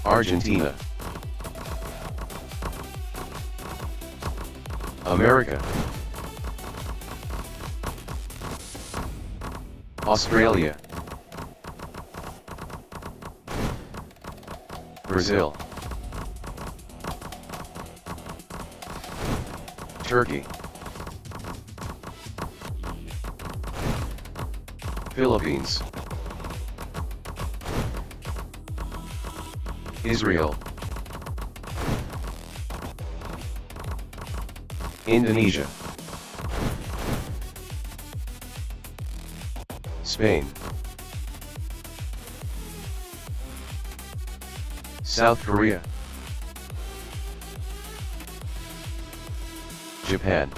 Argentina, America, Australia, Brazil, Turkey, Philippines, Israel, Indonesia, Spain, South Korea, Japan,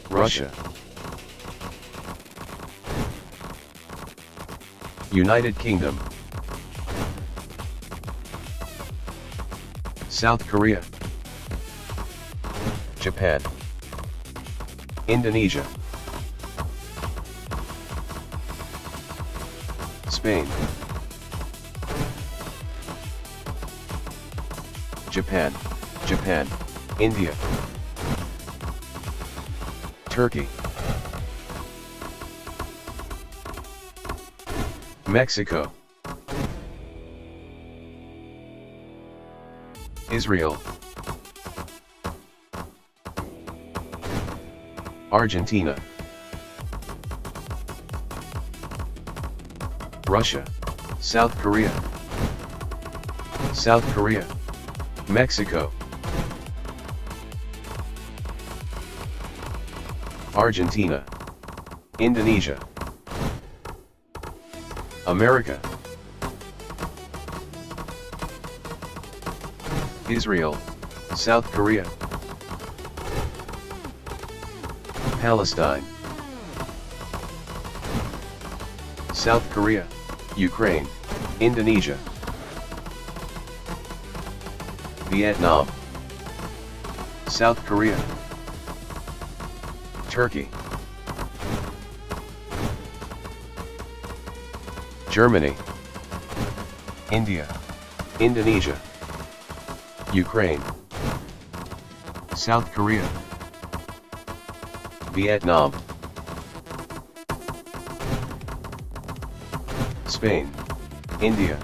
Russia, United Kingdom, South Korea, Japan, Indonesia, Spain, Japan, India, Turkey, Mexico, Israel, Argentina, Russia, South Korea, Mexico, Argentina, Indonesia, America, Israel, South Korea, Palestine, South Korea, Ukraine, Indonesia, Vietnam, South Korea, Turkey, Germany, India, Indonesia, Ukraine, South Korea, Vietnam, Spain, India,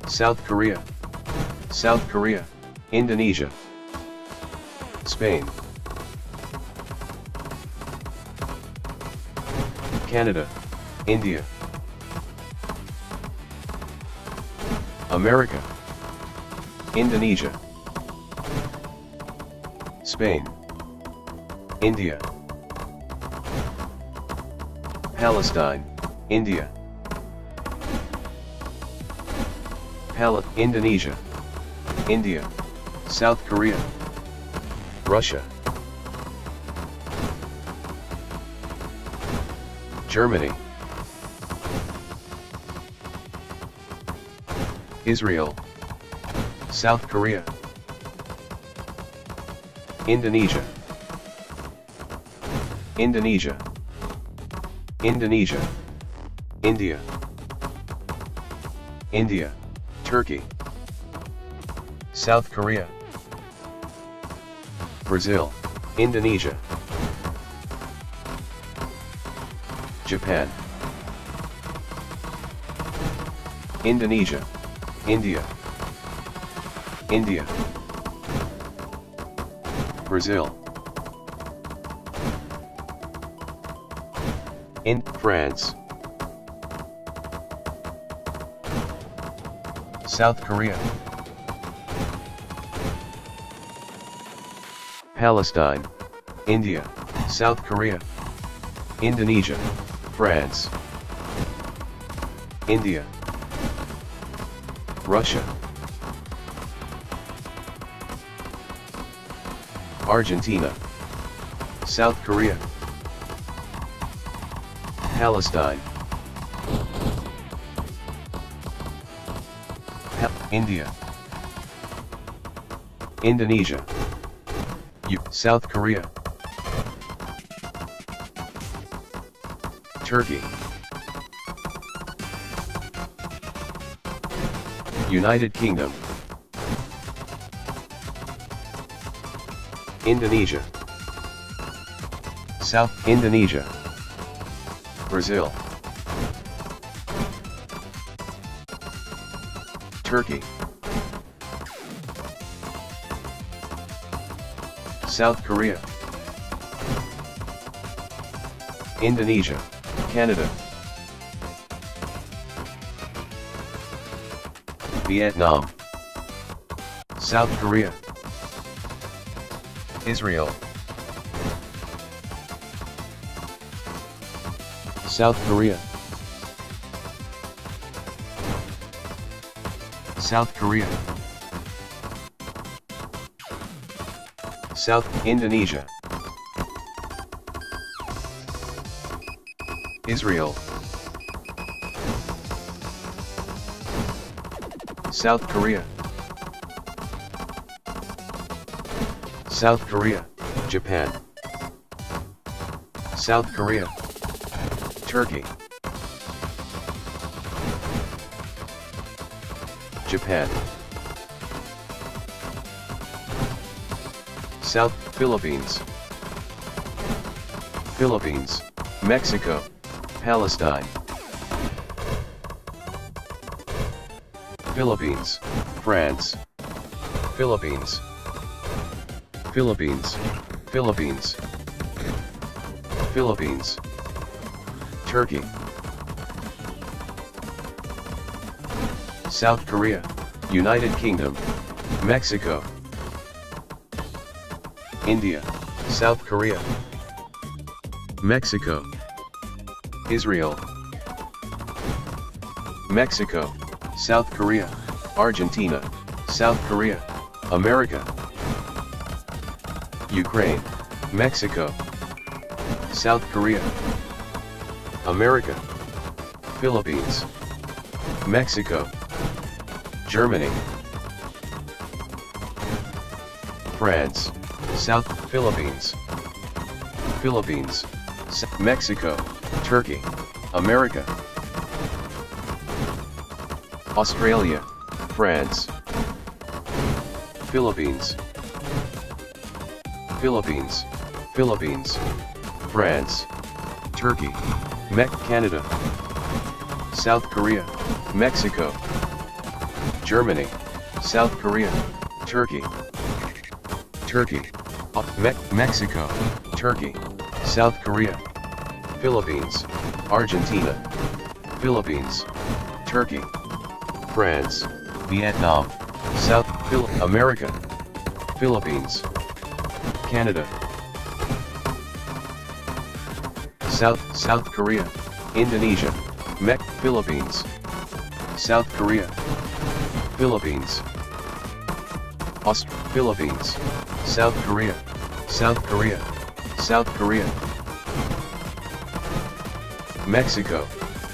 South Korea, Indonesia, Spain, Canada, India, America, Indonesia, Spain, India, Palestine, India, Indonesia, India, South Korea, Russia, Germany, Israel, South Korea, Indonesia, India, Turkey, South Korea, Brazil, Indonesia, Japan, Indonesia, India, Brazil, France, South Korea, Palestine, India, South Korea, Indonesia, France, India, Russia, Argentina, South Korea, Palestine, India, Indonesia, South Korea, Turkey, United Kingdom, Indonesia, South Indonesia, Brazil, Turkey, South Korea, Indonesia, Canada, Vietnam, South Korea, Israel, South Korea, South Korea, South Indonesia, Israel, South Korea, South Korea, Japan, South Korea, Turkey, Japan, South Philippines, Philippines, Mexico, Palestine, Philippines, France, Philippines, Philippines, Philippines, Philippines, Turkey, South Korea, United Kingdom, Mexico, India, South Korea, Mexico, Israel, Mexico, South Korea, Argentina, South Korea, America, Ukraine, Mexico, South Korea, America, Philippines, Mexico, Germany, France, South Philippines, Philippines, Mexico, Turkey, America, Australia, France, Philippines, Philippines, Philippines, France, Turkey, Canada, South Korea, Mexico, Germany, South Korea, Turkey, Turkey, Mexico, Turkey, South Korea, Philippines, Argentina, Philippines, Turkey, France, Vietnam, America, Philippines, Canada, South Korea, Indonesia, Philippines, South Korea, Philippines, Philippines, South Korea, South Korea, South Korea, Mexico,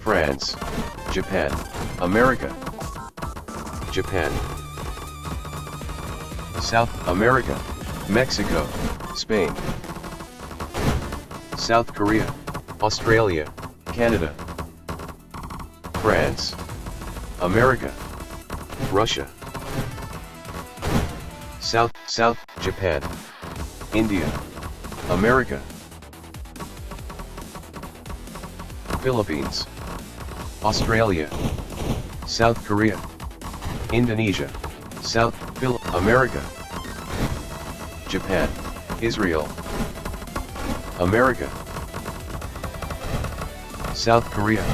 France, Japan, America, Japan, South America, Mexico, Spain, South Korea, Australia, Canada, France, America, Russia, South Japan, India, America, Philippines, Australia, South Korea, Indonesia, America, Japan, Israel, America, South Korea,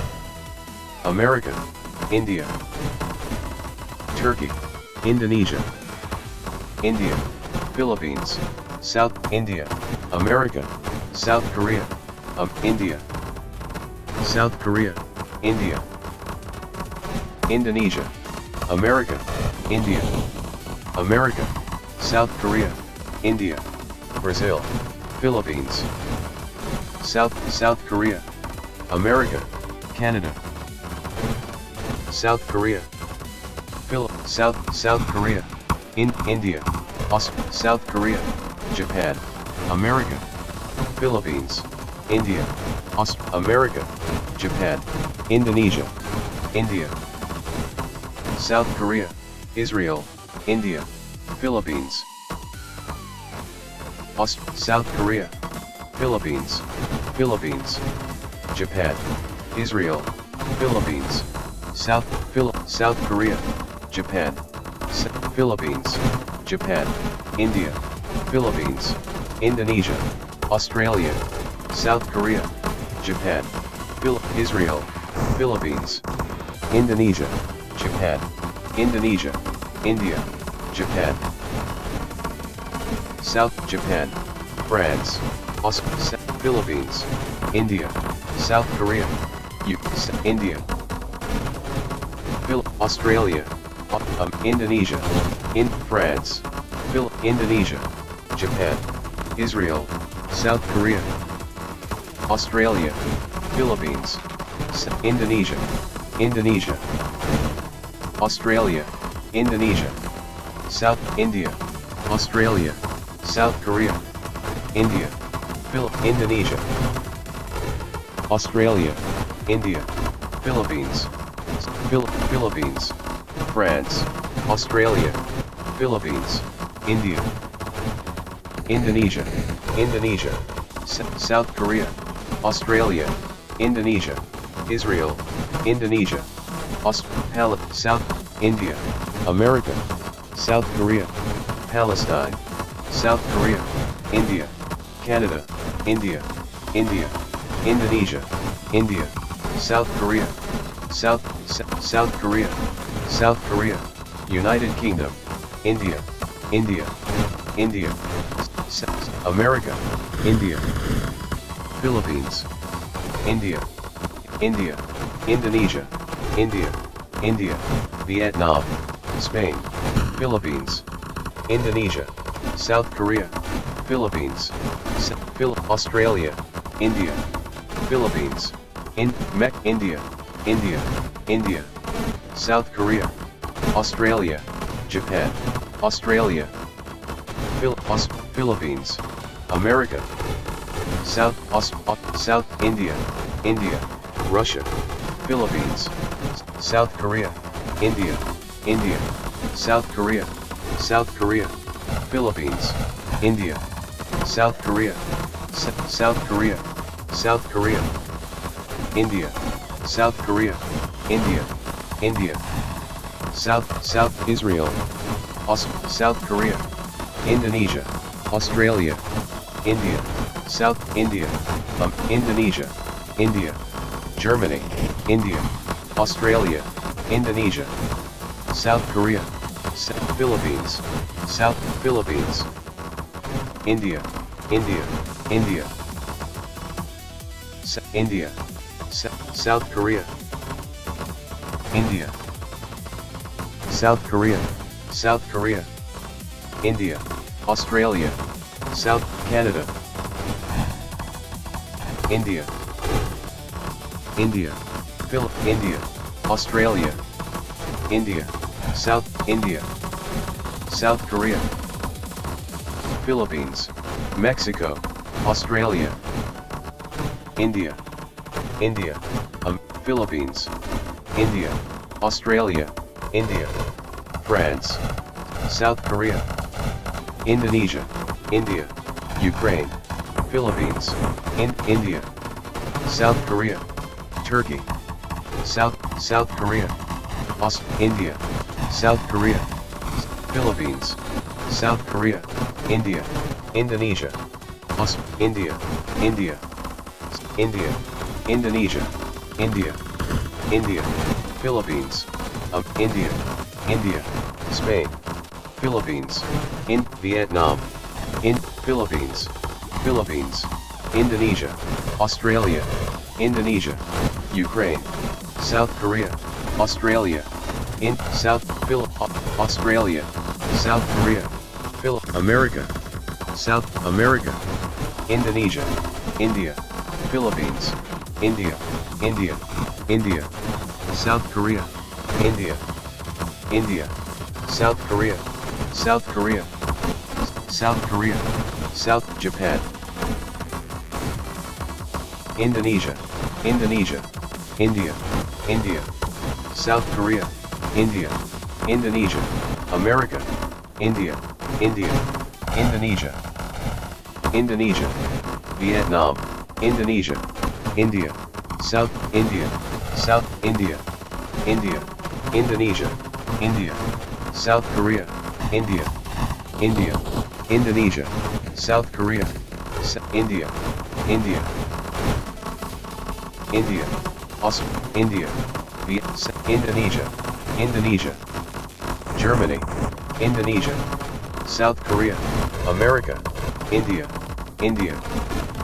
America, India, Turkey, Indonesia, India, Philippines, South India, America, South Korea, India, South Korea, India, Indonesia, America, India, America, South Korea, India, Brazil, Philippines, South Korea, America, Canada, South Korea, South Korea, India, South Korea, Japan, America, Philippines, India, America, Japan, Indonesia, India, South Korea, Israel, India, Philippines, South Korea, Philippines, Philippines, Japan, Israel, Philippines, South Korea, Japan, Philippines, Japan, India, Philippines, Indonesia, Australia, South Korea, Japan, Israel, Philippines, Indonesia, Japan, Indonesia, India, Japan, South Japan, France, Philippines, India, South Korea, India, Australia, Indonesia, France, Indonesia, Japan, Israel, South Korea, Australia, Philippines, Indonesia, Indonesia, Australia, Indonesia, South India, Australia, South Korea, India, Indonesia, Australia, India, Philippines, Philippines, France, Australia, Philippines, India, Indonesia, Indonesia, South Korea, Australia, Indonesia, Israel, Indonesia, South India, America, South Korea, Palestine, South Korea, India, Canada, India, India, Indonesia, India, South Korea, South Korea, South Korea, United Kingdom, India, India, India, America, India, Philippines, India, India, Indonesia, India, India, Vietnam, Spain, Philippines, Indonesia, South Korea, Philippines, Australia, India, Philippines, India, India, India, South Korea, Australia, Japan, Australia, Philippines, America, South India, India, Russia, Philippines, South Korea, India, India, South Korea, Philippines, India, South Korea, South Korea, South Korea, India, South Korea, India, India, South Israel, South Korea, Indonesia, Australia, India, South India, Indonesia, India, Germany, India, Australia, Indonesia, South Korea, Philippines, South Philippines, India, India, India, India, South Korea, India, South Korea, South Korea, India, Australia, South Canada, India, India, India, Australia, India, South India, South Korea, Philippines, Mexico, Australia, India, India, Philippines, India, Australia, India, France, South Korea, Indonesia, India, Ukraine, Philippines, India, South Korea, Turkey, South Korea, India, South Korea, Philippines, South Korea, India, Indonesia, India, India, India, Indonesia, India, India, Philippines, India, India, Spain, Philippines, Vietnam, Philippines, Philippines, Indonesia, Australia, Indonesia, Ukraine, South Korea, Australia, Australia, South Korea, America, South America, Indonesia, India, Philippines, India, India, India, South Korea, India, India, South Korea, South Korea, South Korea, South Japan, Indonesia, Indonesia, India, India, South Korea, India, Indonesia, America, India, India, Indonesia, Indonesia, Vietnam, Indonesia, India, South India, South India, India, Indonesia, India, South Korea, India, India, Indonesia, South Korea, India, India, India, India, Indonesia, Indonesia, Germany, Indonesia, South Korea, America, India, India,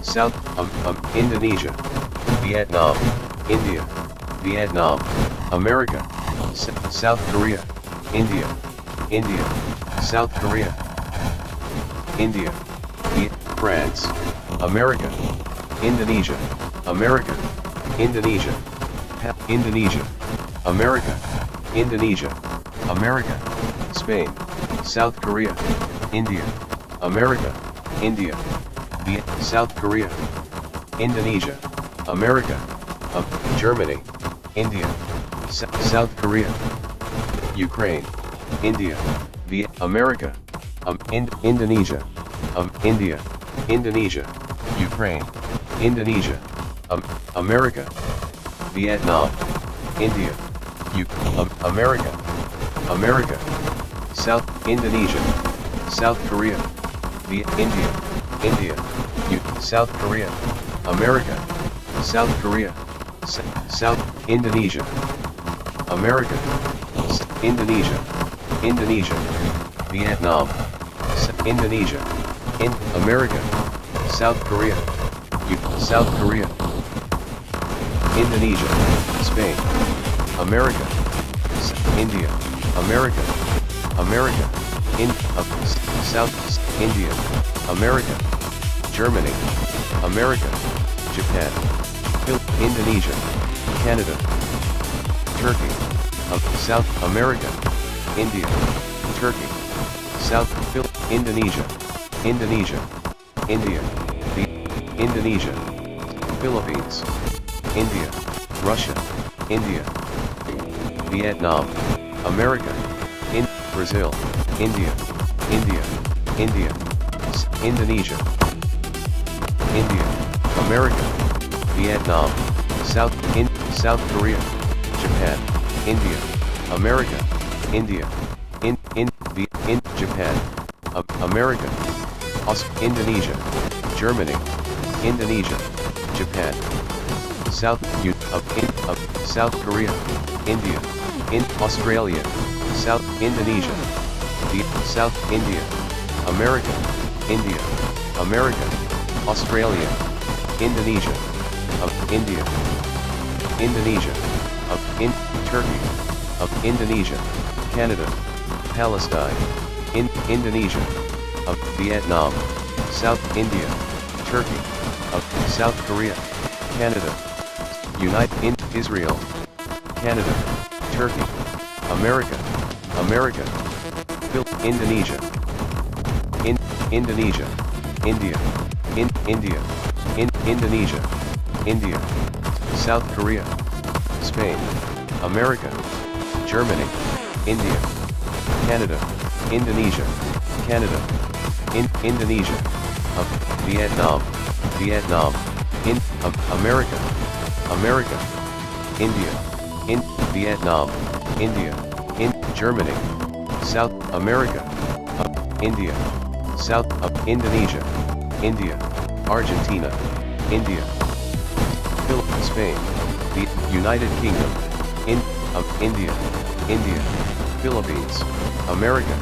South, Indonesia, Vietnam, India, Vietnam, America, South Korea, India, India, South Korea, India, France, America, Indonesia, America, Indonesia, Indonesia, America, Indonesia, America, Spain, South Korea, India, America, India, South Korea, Indonesia, America, Germany, India, South Korea, Ukraine, India, America, Indonesia, India, Indonesia, Ukraine, Indonesia, America, Vietnam, India, America, America, South Indonesia, South Korea, India, India, South Korea, America, South Korea, South Indonesia, America, Indonesia, Indonesia, Vietnam, Indonesia, America, South Korea, South Korea, Indonesia, Spain, America, India, America, America, South India, America, Germany, America, Japan, Indonesia, Canada, Turkey, South America, India, Turkey, South Indonesia, Indonesia, India, Indonesia, Philippines, India, Russia, India, Vietnam, America, Brazil, India, India, India, Indonesia, India, America, Vietnam, South Korea, Japan, India, America, India, Japan, America, Indonesia, Germany, Indonesia, Japan, South Korea, India, Australia, South Indonesia, South India, America, India, America, Australia, Indonesia, India, Indonesia, Turkey, Indonesia, Canada, Palestine, Indonesia, Vietnam, South India, Turkey, South Korea, Canada, Israel, Canada, Turkey, America, America, Indonesia, Indonesia, India, India, Indonesia, India, South Korea, Spain, America, Germany, India, Canada, Indonesia, Canada, Indonesia, Vietnam, Vietnam, America, America, India, Vietnam, India, Germany, South America, India, South Indonesia, India, Argentina, India, Spain, the United Kingdom, India, India, Philippines, America,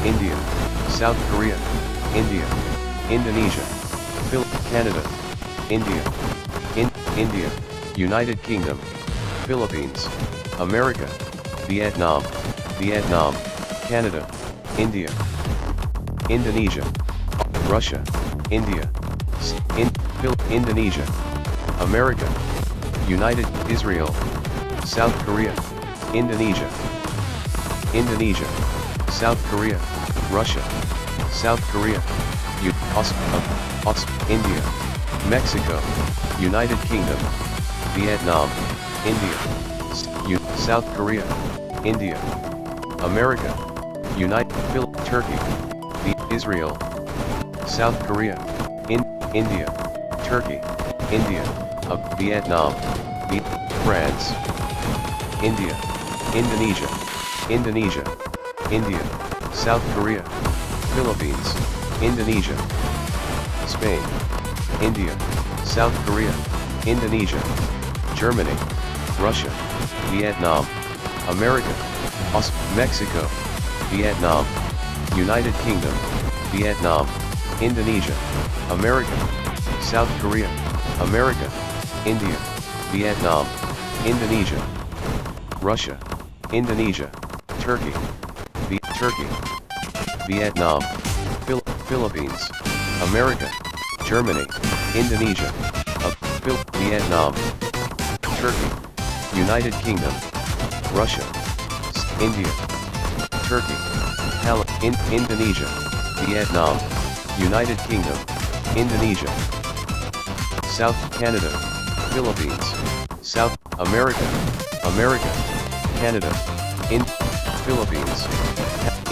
India, South Korea, India, Indonesia, Canada, India, India, United Kingdom, Philippines, America, Vietnam, Vietnam, Canada, India, Indonesia, Russia, India, Indonesia, America, United Israel, South Korea, Indonesia, Indonesia, South Korea, Russia, South Korea, India, Mexico, United Kingdom, Vietnam, India, South Korea, India, America, Turkey, Israel, South Korea, India, Turkey, India, Vietnam, France, India, Indonesia, Indonesia, India, South Korea, Philippines, Indonesia, Spain, India, South Korea, Indonesia, Germany, Russia, Vietnam, America, Mexico, Vietnam, United Kingdom, Vietnam, Indonesia, America, South Korea, America, India, Vietnam, Indonesia, Russia, Indonesia, Turkey, Turkey, Vietnam, Philippines, America, Germany, Indonesia, Vietnam, Turkey, United Kingdom, Russia, India, Turkey, Indonesia, Vietnam, United Kingdom, Indonesia, South Canada, Philippines, South America, America, Canada, Philippines,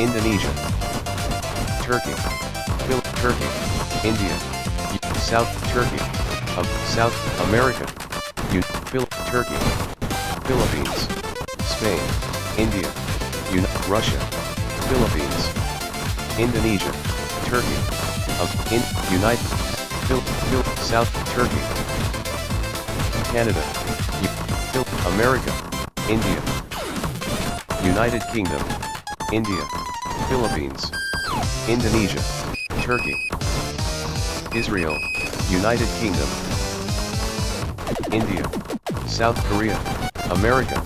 Indonesia, Turkey, Turkey, India, South Turkey, South America, Turkey, Philippines, Spain, India, Russia, Philippines, Indonesia, Turkey, South Turkey, Canada, America, India, United Kingdom, India, Philippines, Indonesia, Turkey, Israel, United Kingdom, India, South Korea, America,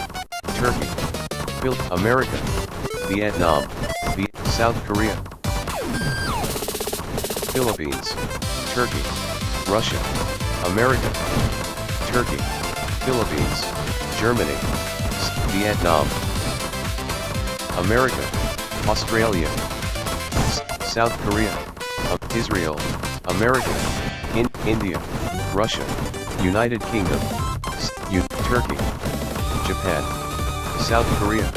Turkey, America, Vietnam, South Korea, Philippines, Turkey, Russia, America, Turkey, Philippines, Germany, Vietnam, America, Australia, South Korea, Israel, America, India, Russia, United Kingdom, Turkey, Japan, South Korea,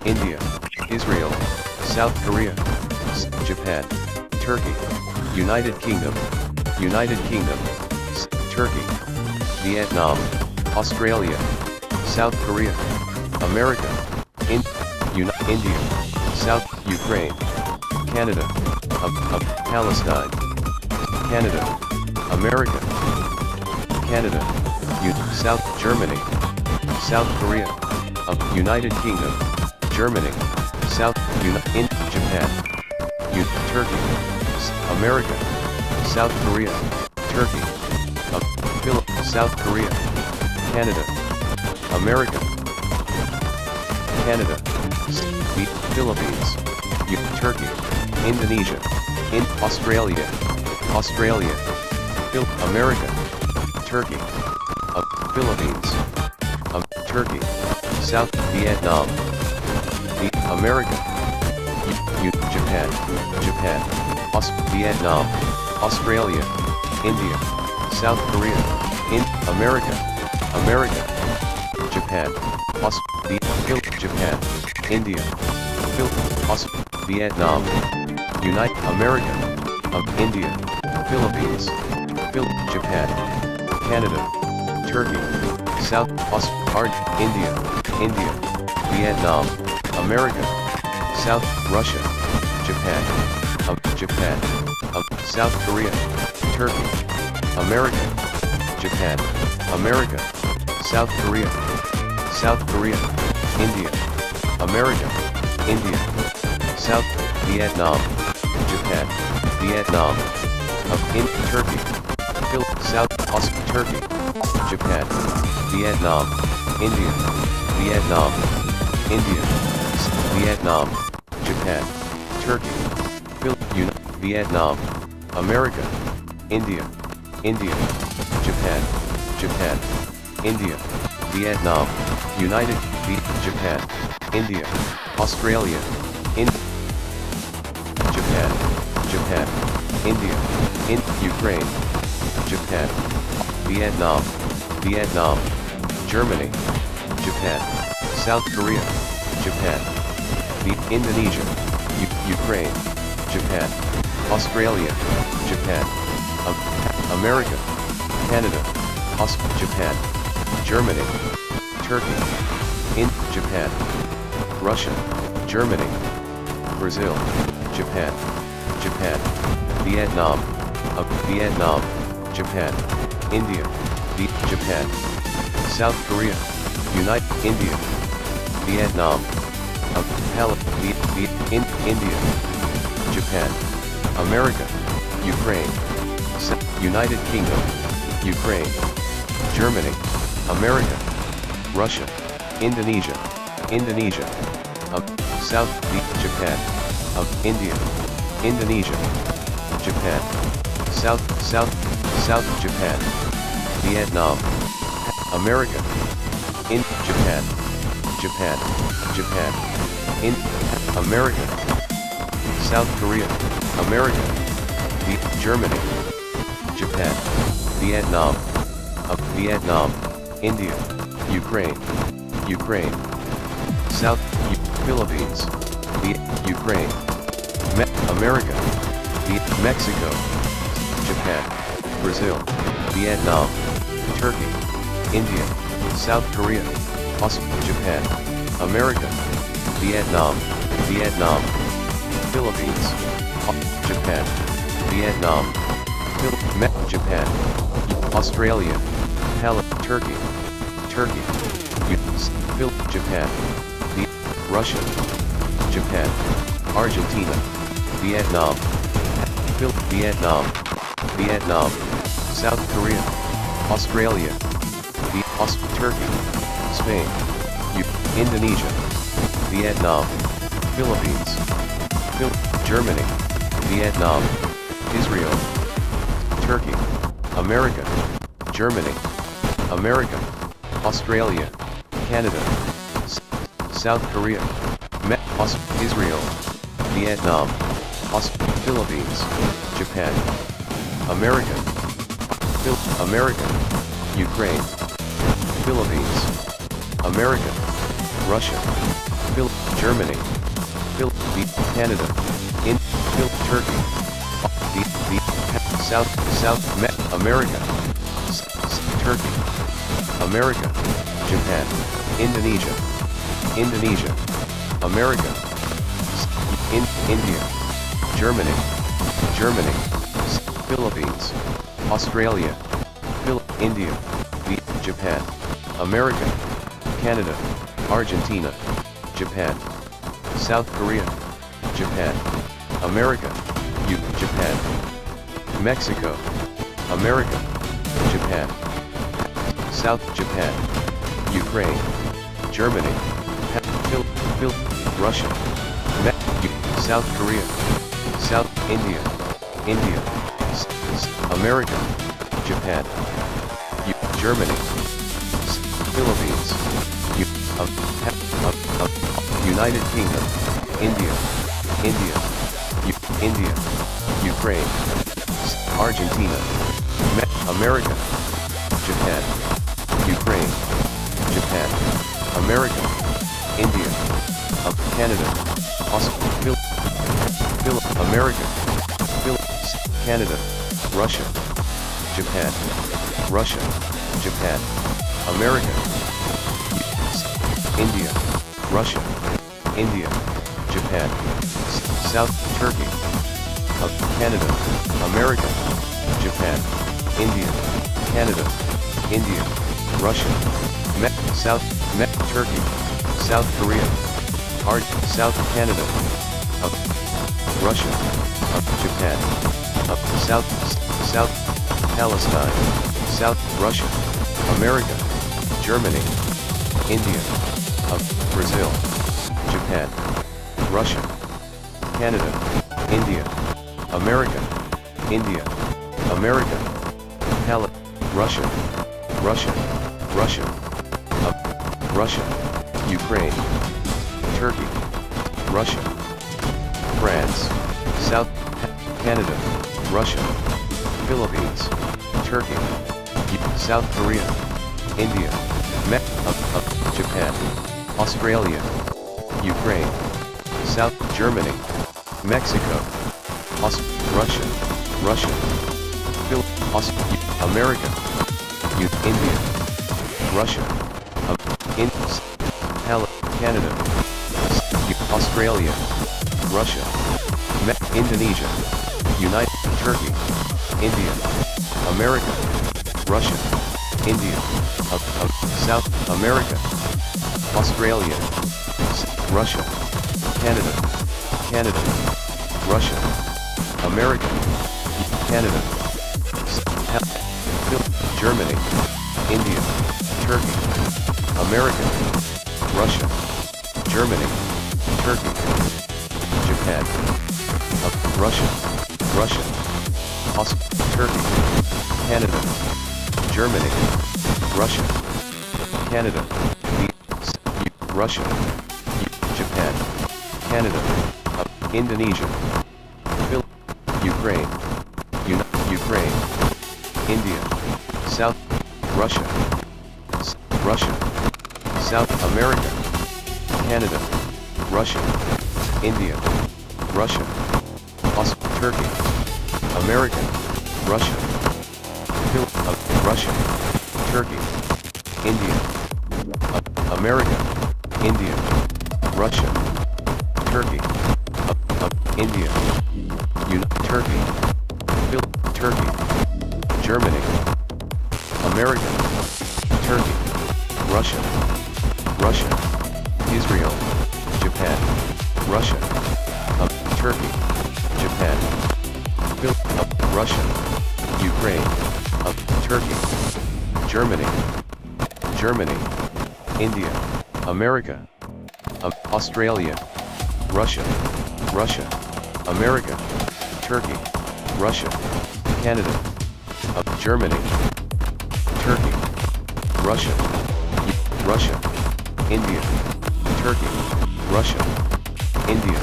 India, Israel, South Korea, Japan, Turkey, United Kingdom, Turkey, Vietnam, Australia, South Korea, America, India, South Ukraine, Canada, Palestine, Canada, America, Canada, South Germany, South Korea, United Kingdom, Germany, South Japan, Turkey, America, South Korea, Turkey, South Korea, Canada, America, Canada, Philippines, Turkey, Indonesia, Australia, America, Turkey, Philippines, Turkey, South Vietnam, America, Japan, Vietnam, Australia, India, South Korea, America, Japan, Japan, India, Vietnam, America, India, Philippines, Japan, Canada, Turkey, South India, Vietnam, America, South Russia, Japan, South Korea, Turkey, America, Japan, America, South Korea, India, America, India, South Vietnam, Japan, Turkey, South Turkey, Japan, Vietnam, India, Vietnam, Japan, Turkey, Vietnam, America, India, Japan, India, Vietnam, Japan, India, Australia, Japan, India, Ukraine, Japan, Vietnam, Vietnam, Germany, Japan, South Korea, Japan, Indonesia, Ukraine, Japan, Australia, Japan, America, Canada, Japan, Germany, Turkey, Japan, Russia, Germany, Brazil, Japan, Japan, Vietnam, Vietnam, Japan, India, Japan, South Korea, India, Vietnam, India, Japan, America, Ukraine, United Kingdom, Ukraine, Germany, America, Russia, Indonesia, Indonesia, South Japan, India, Indonesia, Japan, South Japan, Vietnam, America, Japan, Japan, Japan, America, South Korea, America, Germany, Japan, Vietnam, Vietnam, India, Ukraine, Ukraine, South Philippines, Ukraine, America, Mexico, Japan, Brazil, Vietnam, Turkey, India, South Korea, Japan, America, Vietnam, Vietnam, Philippines, Japan, Vietnam, Japan, Australia, Turkey, Turkey, Japan, Russia, Japan, Argentina, Vietnam, Vietnam, Vietnam, South Korea, Australia, Turkey, Spain, Indonesia, Vietnam, Philippines, Germany, Vietnam, Israel, Turkey, America, Germany, America, Australia, Canada, South Korea, Israel, Vietnam, Philippines, Japan, America, America, Ukraine, Philippines, America, Russia, Germany, Canada, Turkey, South America, Turkey, America, Japan, Indonesia, Indonesia, America, India, Germany, Germany, Philippines, Australia, India, Japan, America, Canada, Argentina, Japan, South Korea, Japan, America, Japan, Mexico, America, Japan, South Japan, Ukraine, Germany, Russia, South Korea, South India, India, America, Japan, Germany, Philippines, United Kingdom, India, India, India, Ukraine, Argentina, America, Japan, Ukraine, Japan, America, India, Canada, America, Canada, Russia, Japan, Russia, Japan, America, India, Russia, India, Japan, South Turkey, Canada, America, Japan, India, Canada, India, Russia, South Turkey, South Korea, South Canada, Russia, Japan, South Palestine, South Russia, America, Germany, India, Brazil, Japan, Russia, Canada, India, America, India, America, Russia, Russia, Russia, Russia, Ukraine, Turkey, Russia, France, South Canada, Russia, Philippines, Turkey, South Korea, India, Japan, Australia, Ukraine, South Germany, Mexico, Russia, America, India, Russia, Canada, Australia, Russia, Indonesia, Turkey, India, America, Russia, India, South America, Australia, Russia, Canada, Russia, America, Canada, Germany, India, Turkey, America, Russia, Germany, Turkey, Japan, Russia, Turkey, Canada, Germany, Russia, Canada, Russia, Japan, Canada, Indonesia, Ukraine, Ukraine, India, South Russia, South America, Canada, Russia, India, Russia, Turkey, America, Russia, Russia, Turkey, India, America, India, Russia, Turkey, India, Turkey, Turkey, Germany, America, Turkey, Russia, Israel, Japan, Russia, Turkey, Japan, Russia, Ukraine, Turkey, Germany, India, America, Australia, Russia, America, Turkey, Russia, Canada, Germany, Turkey, Russia, India, Turkey, Russia, India,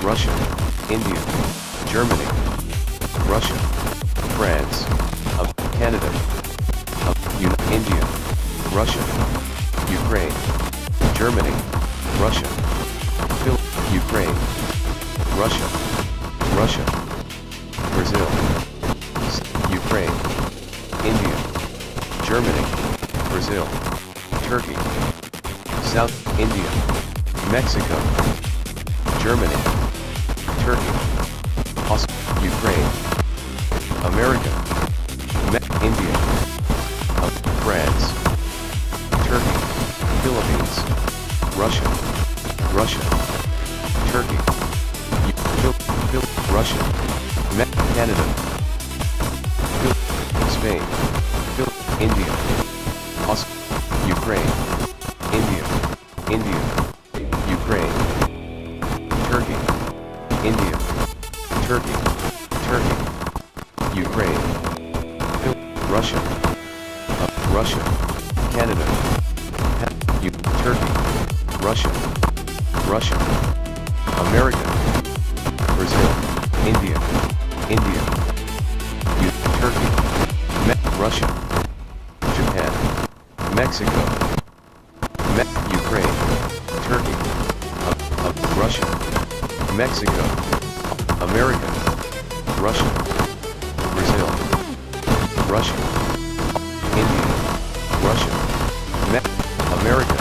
Russia, India, Germany, Russia, France, Canada, India, Russia, Ukraine, Germany, Russia, Ukraine, Russia, Brazil, Ukraine, India, Germany, Brazil, Turkey, South India, Mexico, Germany, Turkey, Ukraine, America, India, France, Turkey, Philippines, Russia, Turkey, Russia, Canada, Spain, India, Ukraine, India, Ukraine, Turkey, India, Turkey, Ukraine, Russia, Canada, Turkey, Russia, America, Brazil, India, Turkey, Russia, Japan, Mexico, Ukraine, Turkey, Russia, Mexico, America, Russia, Brazil, Russia, India, Russia, America,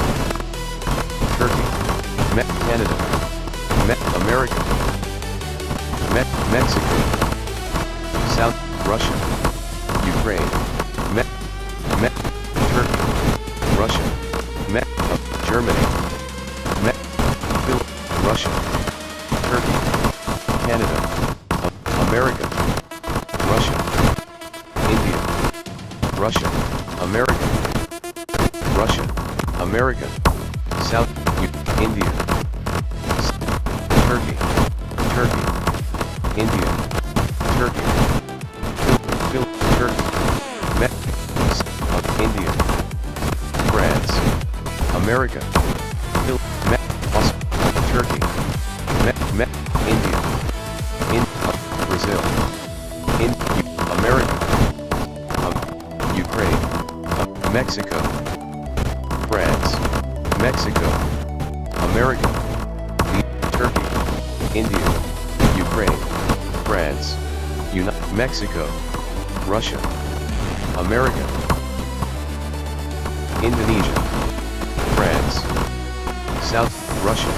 Turkey, Canada, America, Mexico, South Russia, Ukraine, Turkey, Russia, Germany, Russia, Turkey, Canada, America, Russia, India, Russia, America, South India, Turkey, India, Turkey, India, France, America, Turkey, India, Brazil, America, Mexico, France, Mexico, America, Turkey, India, Ukraine, France, Mexico, Russia, America, Indonesia, France, South Russia,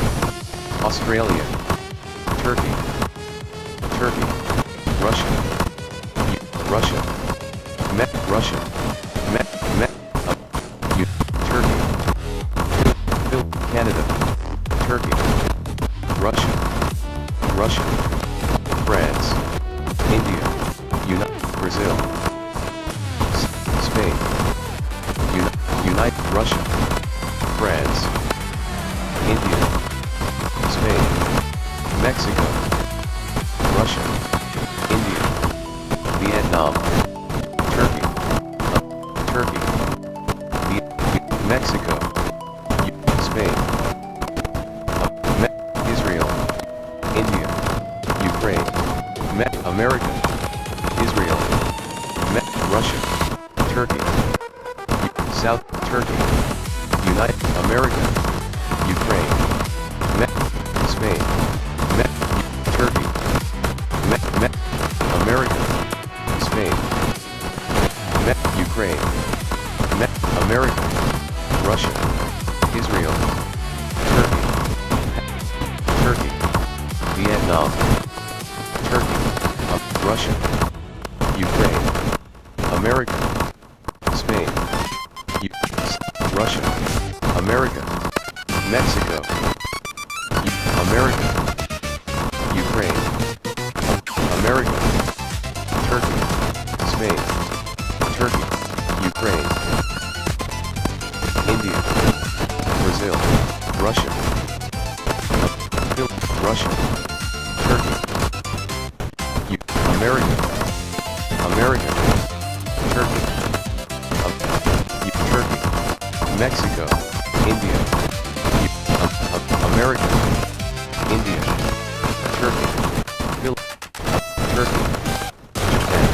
Australia, Turkey, Russia, Russia, Russia, Turkey, Canada, Turkey, Russia, France, India, Brazil, Spain, Russia, France, India, Spain, Mexico, Russia, India, Vietnam, Turkey, Mexico, Spain, Israel, India, Ukraine, America, Israel, Russia, Turkey, South Turkey, America, Ukraine, Spain, Turkey, America, Spain, Ukraine, America, Russia, Israel, Turkey, Vietnam, Turkey, Russia, Ukraine, America, Spain, Russia, America, Mexico, America, Ukraine, America, Turkey, Spain, Turkey, Ukraine, India, Brazil, Russia, Russia, Turkey, America, Turkey, Turkey, Mexico, India, America, India, Turkey, Turkey, Japan,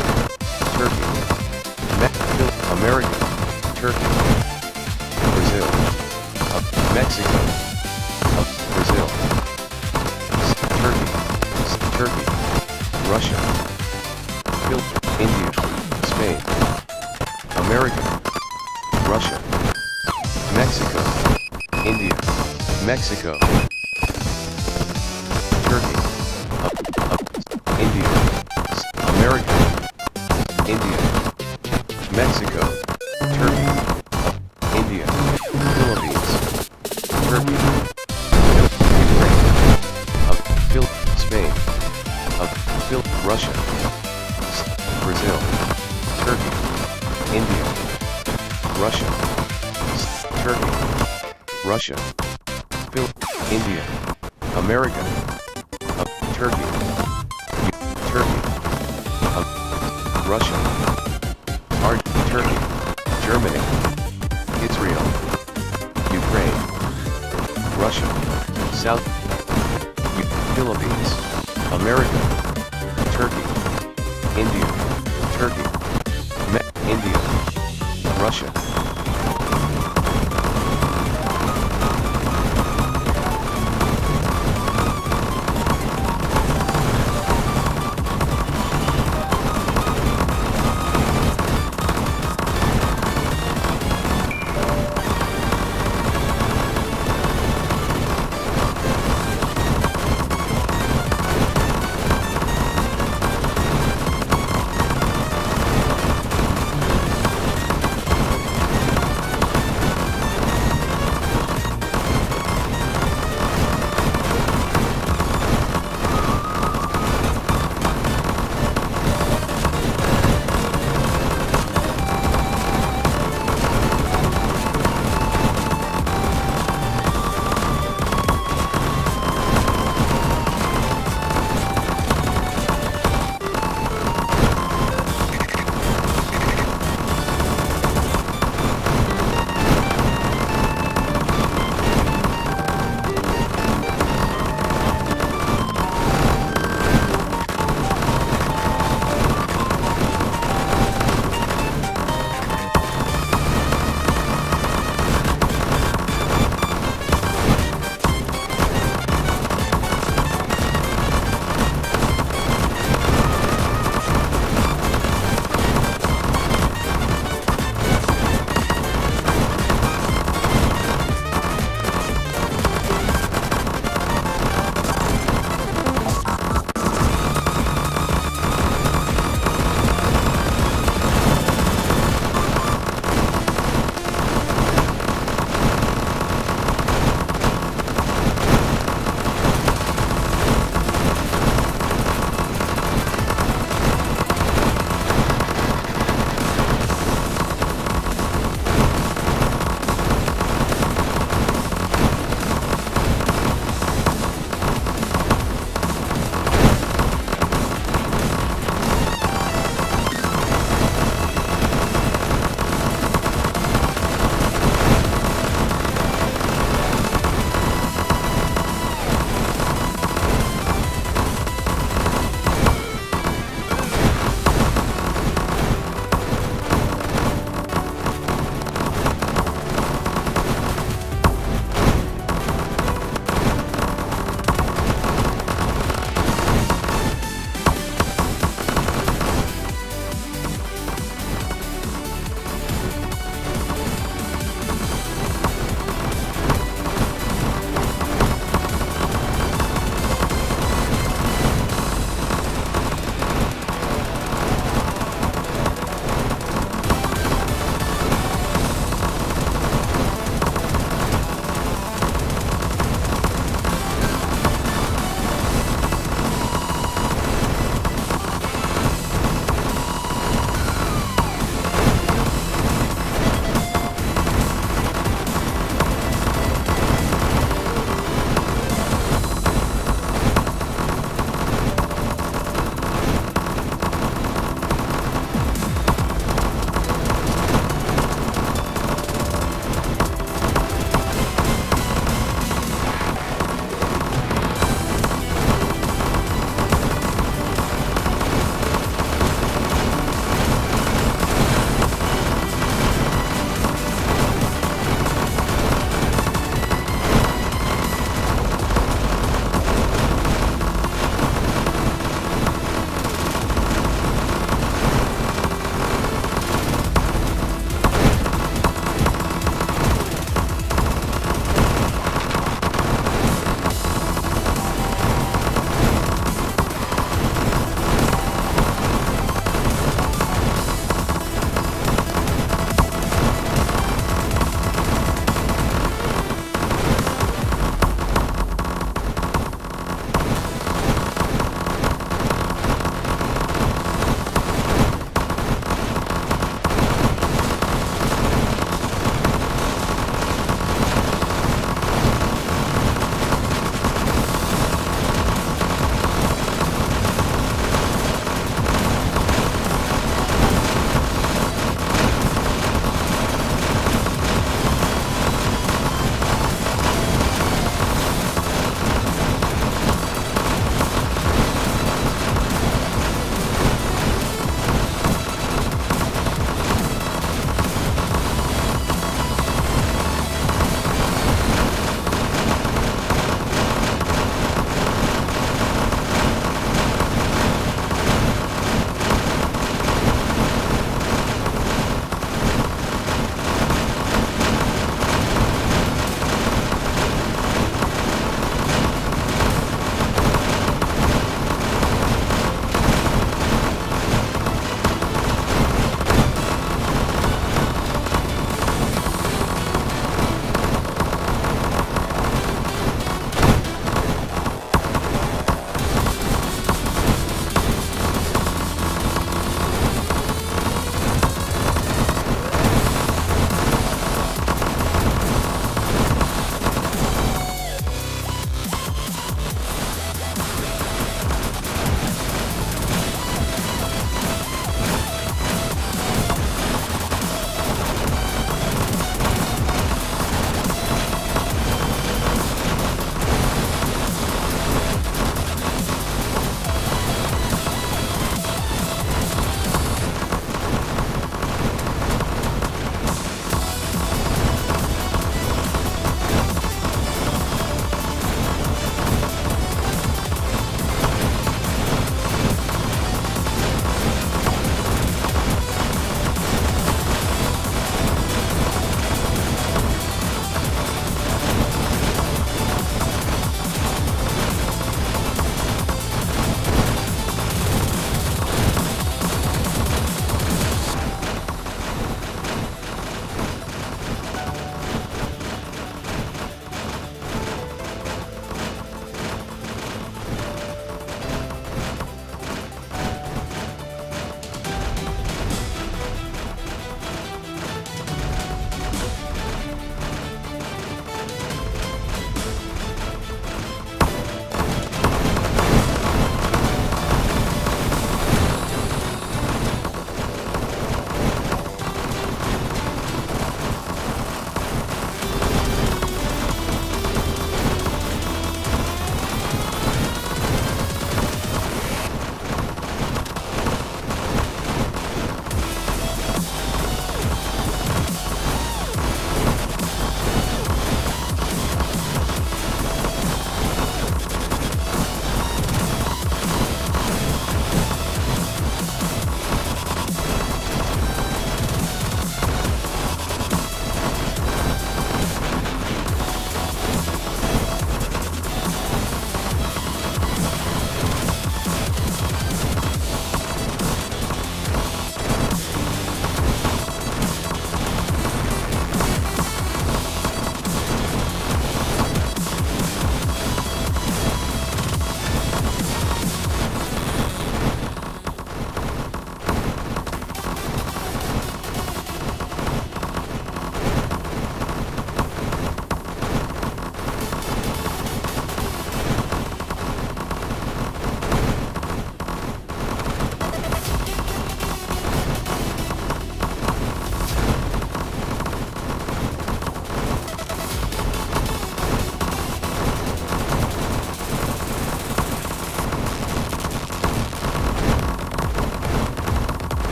Turkey, America, Turkey, Brazil, Mexico, Brazil, Turkey, Russia, India, Spain, America, Russia, Mexico, India, Mexico, Turkey, India, America, India, Mexico, Turkey, India, Philippines, Turkey, Ukraine, Spain, Russia, Brazil, Turkey, India, Russia, Turkey, Russia, India, America, Turkey, Russia, Turkey, Germany, Israel, Ukraine, Russia, South, Philippines, America, Turkey, India, India, Russia.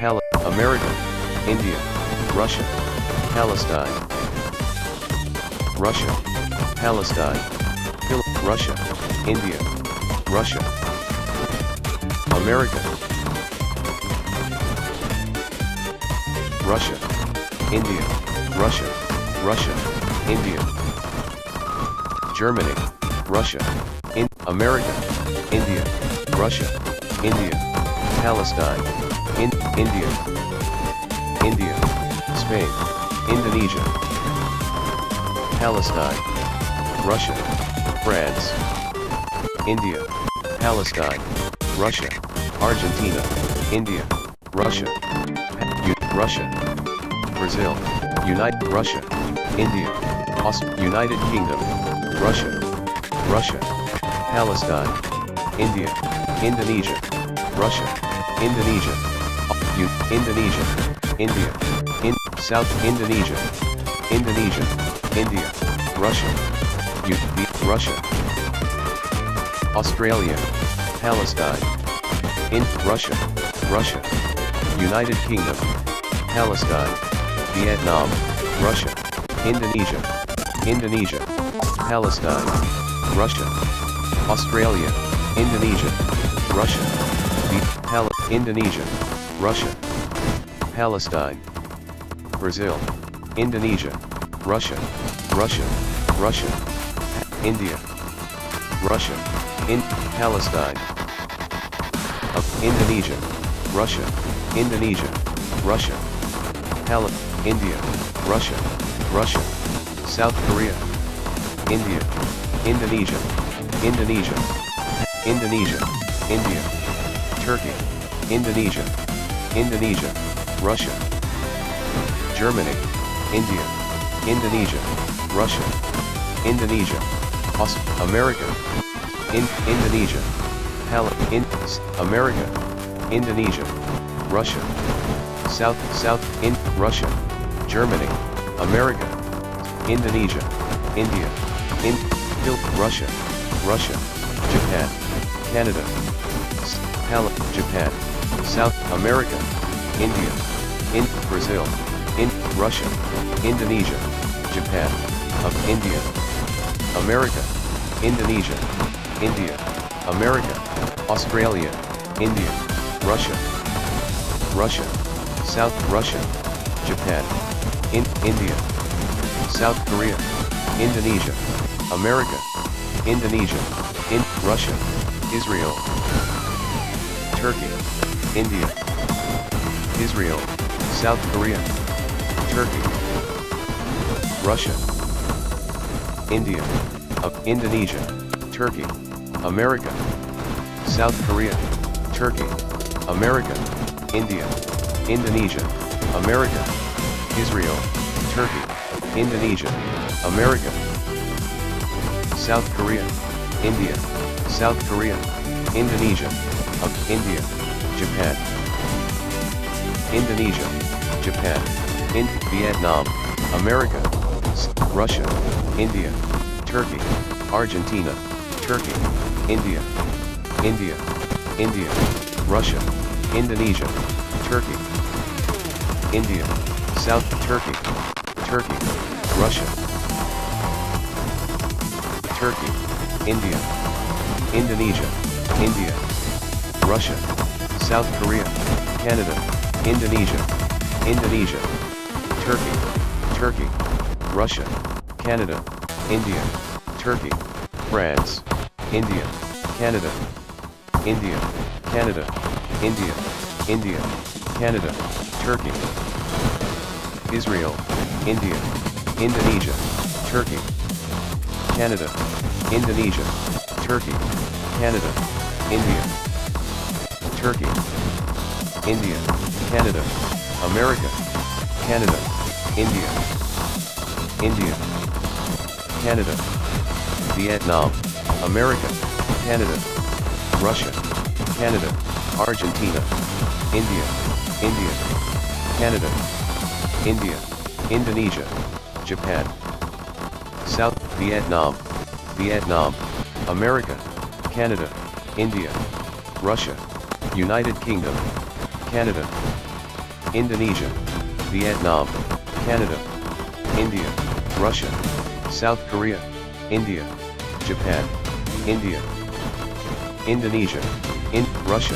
America, India, Russia, Palestine, Russia, Palestine, Russia, India, Russia, America, Russia, India, Russia, Russia, India, Germany, Russia, America, India, Russia, India, Palestine, India, India, Spain, Indonesia, Palestine, Russia, France, India, Palestine, Russia, Argentina, India, Russia, Russia, Brazil, Russia, India, United Kingdom, Russia, Russia, Palestine, India, Indonesia, Russia, Indonesia, Indonesia, India, South Indonesia, Indonesia, India, Russia, Russia, Australia, Palestine, Russia, Russia, United Kingdom, Palestine, Vietnam, Russia, Indonesia, Indonesia, Palestine, Russia, Australia, Indonesia, Russia, Indonesia, Russia, Palestine, Brazil, Indonesia, Russia, Russia, Russia, India, Russia, Palestine, Indonesia, Russia, Indonesia, Russia, India, Russia, Russia, South Korea, India, Indonesia, Indonesia, Indonesia, India, Turkey, Indonesia, Indonesia, Russia, Germany, India, Indonesia, Russia, Indonesia, America, Indonesia, America, Indonesia, Russia, Russia, Germany, America, Indonesia, India, Russia, Russia, Japan, Canada, Japan, South America, India, Brazil, Russia, Indonesia, Japan, India, America, Indonesia, India, America, Australia, India, Russia, Russia, South Russia, Japan, India, South Korea, Indonesia, America, Indonesia, Russia, Israel, Turkey, India, Israel, South Korea, Turkey, Russia, India, Indonesia, Turkey, America, South Korea, Turkey, America, India, Indonesia, America, Israel, Turkey, Indonesia, America, South Korea, India, South Korea, Indonesia, India, Japan, Indonesia, Japan, Vietnam, America, Russia, India, Turkey, Argentina, Turkey, India, India, India, Russia, Indonesia, Turkey, India, South Turkey, Turkey, Russia, Turkey, India, Indonesia, India, Russia, South Korea, Canada, Indonesia, Indonesia, Turkey, Turkey, Russia, Canada, India, Turkey, France, India, Canada, India, Canada, India, India, Canada, Turkey, Israel, India, Indonesia, Turkey, Canada, Indonesia, Turkey, Canada, India, Turkey, India, Canada, America, Canada, India, India, Canada, Vietnam, America, Canada, Russia, Canada, Argentina, India, India, Canada, India, Indonesia, Japan, South Vietnam, Vietnam, America, Canada, India, Russia, United Kingdom, Canada, Indonesia, Vietnam, Canada, India, Russia, South Korea, India, Japan, India, Indonesia, Russia,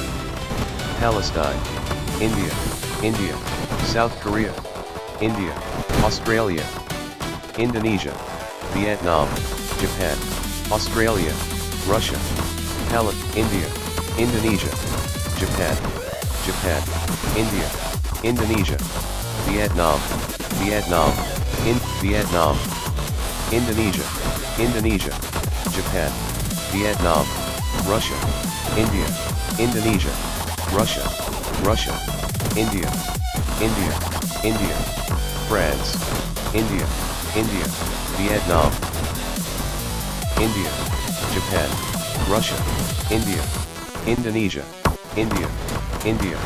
Palestine, India, India, South Korea, India, Australia, Indonesia, Vietnam, Japan, Australia, Russia, India, Indonesia, Japan, Japan, India, Indonesia, Vietnam, Vietnam, Vietnam, Indonesia, Indonesia, Japan, Vietnam, Russia, India, Indonesia, Russia, Russia, India, India, India, France, India, India, Vietnam, India, Japan, Russia, India, Indonesia, India, India,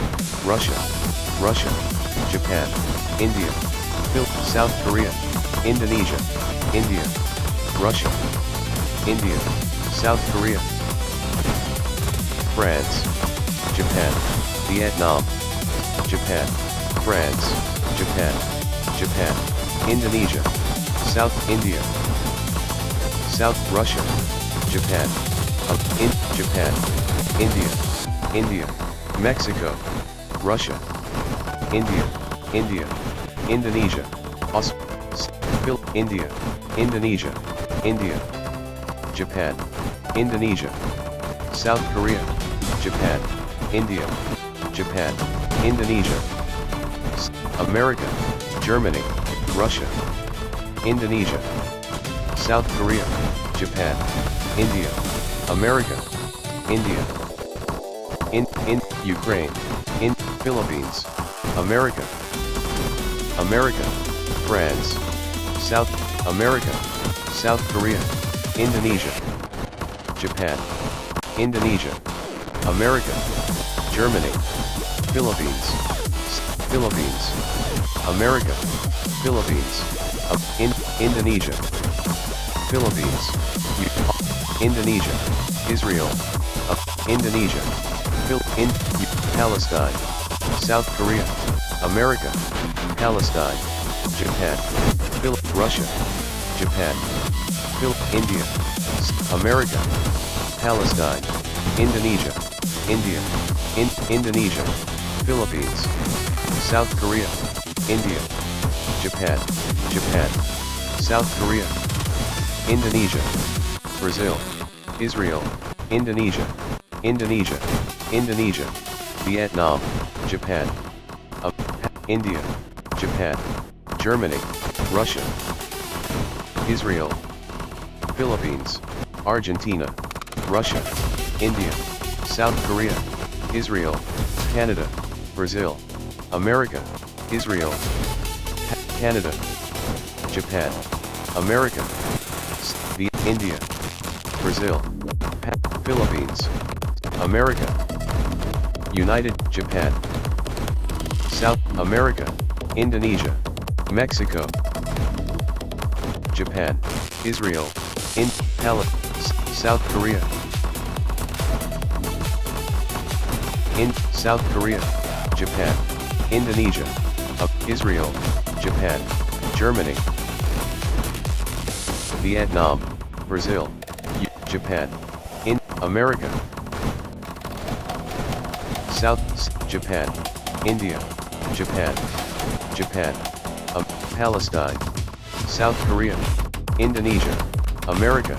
Russia, Russia, Japan, India, South Korea, Indonesia, India, Russia, India, South Korea, France, Japan, Vietnam, Japan, France, Japan, Japan, Indonesia, South India, South Russia, Japan, Japan, India, India, Mexico, Russia, India, India, Indonesia, India, Indonesia, India, Japan, Indonesia, South Korea, Japan, India, Japan, Indonesia, America, Germany, Russia, Indonesia, South Korea, Japan, India, America, India, in Ukraine, in Philippines, America, America, France, South America, South Korea, Indonesia, Japan, Indonesia, America, Germany, Philippines, Philippines, America, Philippines, Indonesia, Philippines, Indonesia, Israel, Indonesia, Palestine, South Korea, America, Palestine, Japan, Russia, Japan, India, America, Palestine, Indonesia, India, Indonesia, Philippines, South Korea, India, Japan, Japan, South Korea, Indonesia, Brazil, Israel, Indonesia, Indonesia, Indonesia, Vietnam, Japan, India, Japan, Germany, Russia, Israel, Philippines, Argentina, Russia, India, South Korea, Israel, Canada, Brazil, America, Israel, Canada, Japan, America, India, Brazil, Philippines, America, United Japan, South America, Indonesia, Mexico, Japan, Israel, South Korea, South Korea, Japan, Indonesia, Israel, Japan, Germany, Vietnam, Brazil, Japan, America, South Japan, India, Japan, Japan, Palestine, South Korea, Indonesia, America,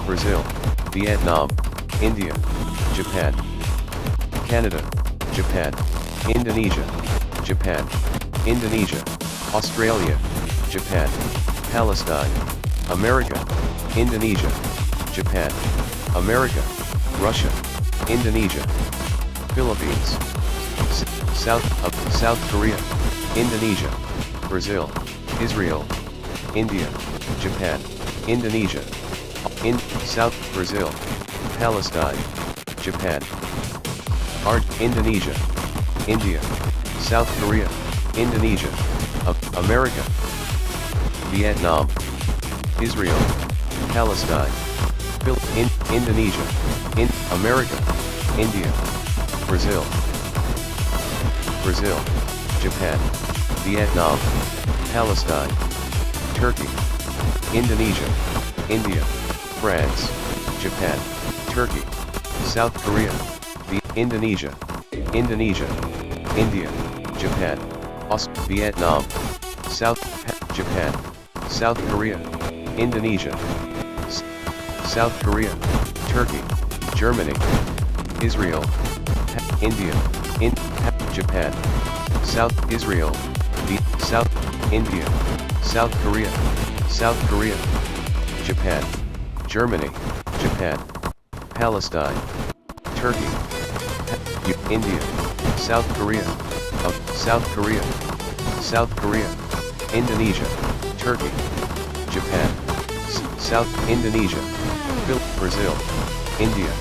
Brazil, Vietnam, India, Japan, Canada, Japan, Indonesia, Japan, Indonesia, Australia, Japan, Palestine, America, Indonesia, Japan, America, Russia, Indonesia, Philippines, South Korea, Indonesia, Brazil, Israel, India, Japan, Indonesia, South Brazil, Palestine, Japan, Indonesia, India, South Korea, Indonesia, America, Vietnam, Israel, Palestine, Indonesia, America, India, Brazil, Japan, Vietnam, Palestine, Turkey, Indonesia, India, France, Japan, Turkey, South Korea, Indonesia, India, Japan, Vietnam, Japan, South Korea, Indonesia, South Korea, Turkey, Germany, Israel, India, Japan, South Israel, South India, South Korea, Japan, Germany, Japan, Palestine, Turkey, India, South Korea, Indonesia, Turkey, Japan, South Indonesia, Brazil, India,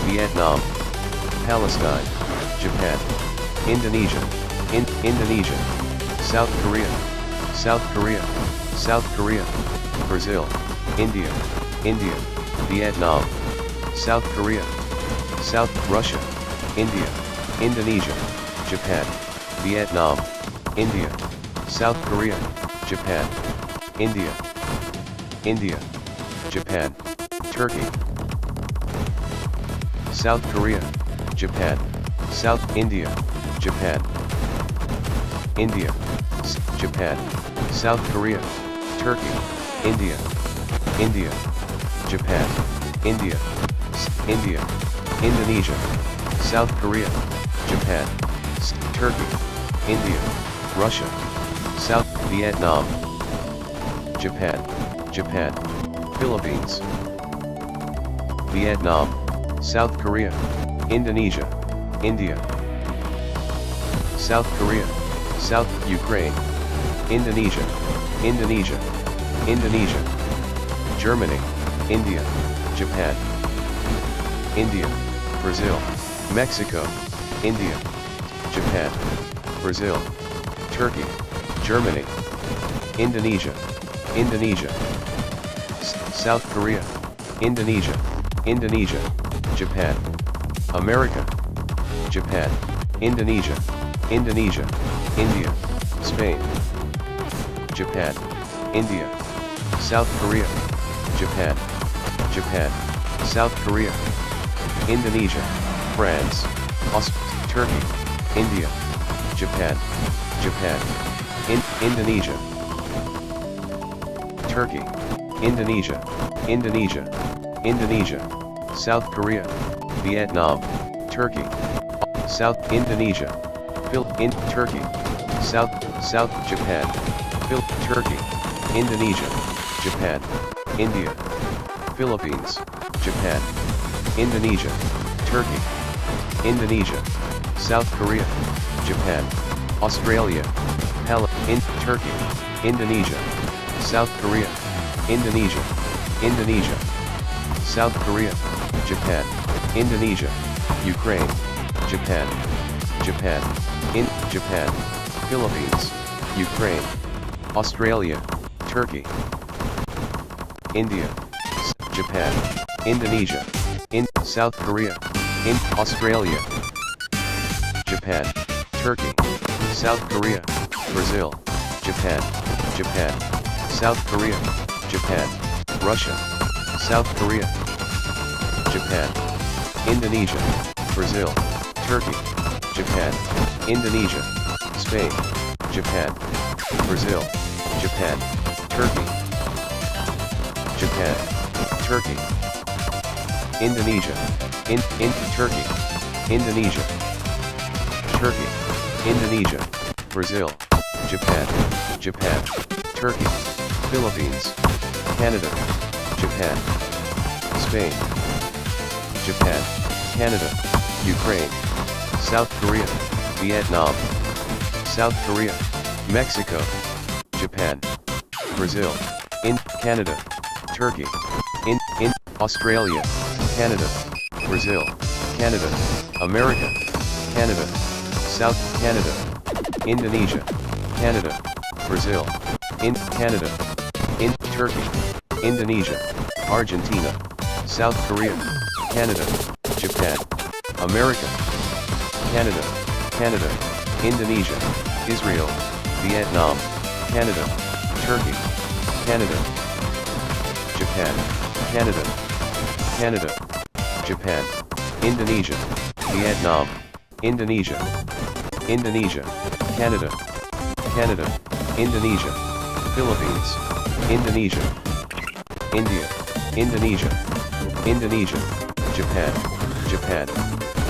Vietnam, Palestine, Japan, Indonesia, Indonesia, South Korea, Brazil, India, Vietnam, South Korea, Russia, India, Indonesia, Japan, Vietnam, India, South Korea, Japan, India, Japan, Turkey, South Korea, Japan, South India, Japan, Japan, South Korea, Turkey, India, Japan, Indonesia, South Korea, Japan, Turkey, India, Russia, South Vietnam, Japan, Philippines, Vietnam, South Korea, Indonesia, India, South Korea, South Ukraine, Indonesia, Germany, India, Japan, Brazil, Mexico, India, Japan, Brazil, Turkey, Germany, Indonesia, South Korea, Indonesia, Japan, America, Japan, Indonesia, India, Spain, Japan, India, South Korea, Japan, South Korea, Indonesia, France, Turkey, India, Japan, Indonesia, Turkey, Indonesia, South Korea, Vietnam, Turkey, South Indonesia, Turkey, South Japan, Turkey, Indonesia, Japan, India, Philippines, Japan, Indonesia, Turkey, Indonesia, South Korea, Japan, Australia, Turkey, Indonesia, South Korea, Indonesia, South Korea, Japan, Indonesia, Ukraine, Japan, Japan, Philippines, Ukraine, Australia, Turkey, India, Japan, Indonesia, South Korea, Australia, Japan, Turkey, South Korea, Brazil, Japan, South Korea, Japan, Russia, South Korea, Japan, Indonesia, Brazil, Turkey, Japan, Indonesia, Spain, Japan, Brazil, Japan, Turkey, Turkey, Indonesia, Turkey, Indonesia, Brazil, Japan, Turkey, Philippines, Canada, Japan, Spain, Japan, Canada, Ukraine, South Korea, Vietnam, South Korea, Mexico, Japan, Brazil, Canada, Turkey, Australia, Canada, Brazil, Canada, America, Canada, South Canada, Indonesia, Canada, Brazil, Canada, Turkey, Indonesia, Argentina, South Korea, Canada, Japan, America, Canada, Indonesia, Israel, Vietnam, Canada, Turkey, Canada, Japan, Canada, Canada, Japan, Indonesia, Vietnam, Indonesia, Indonesia, Canada, Canada, Indonesia, Philippines, Indonesia, India, Indonesia, Indonesia, Japan, Japan,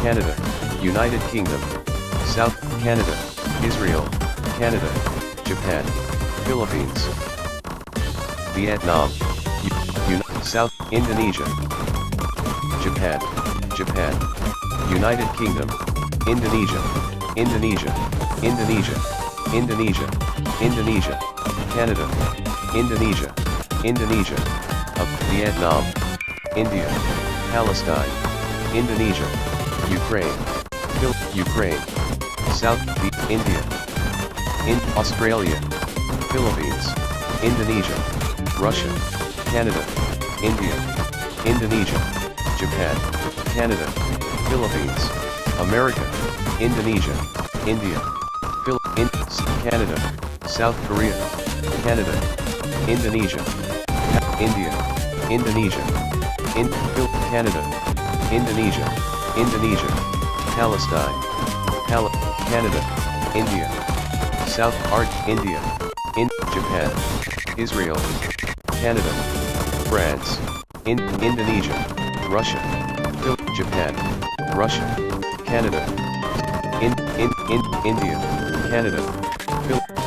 Canada, United Kingdom, South Canada, Israel, Canada, Japan, Philippines, Vietnam, South Indonesia, Japan, Japan, United Kingdom, Indonesia, Indonesia, Indonesia, Indonesia, Indonesia, Canada, Indonesia, Indonesia, of Vietnam, India, Palestine, Indonesia, Ukraine, Ukraine, South India, in Australia, Philippines, Indonesia, Russia, Canada, India, Indonesia, Japan, Canada, Philippines, America, Indonesia, India, Canada, South Korea, Canada, Indonesia, India, Indonesia, Canada, Indonesia, Indonesia, Palestine, Canada, India, South India, Japan, Israel, Canada, France, Indonesia, Russia, Japan, Russia, Canada, India, Canada,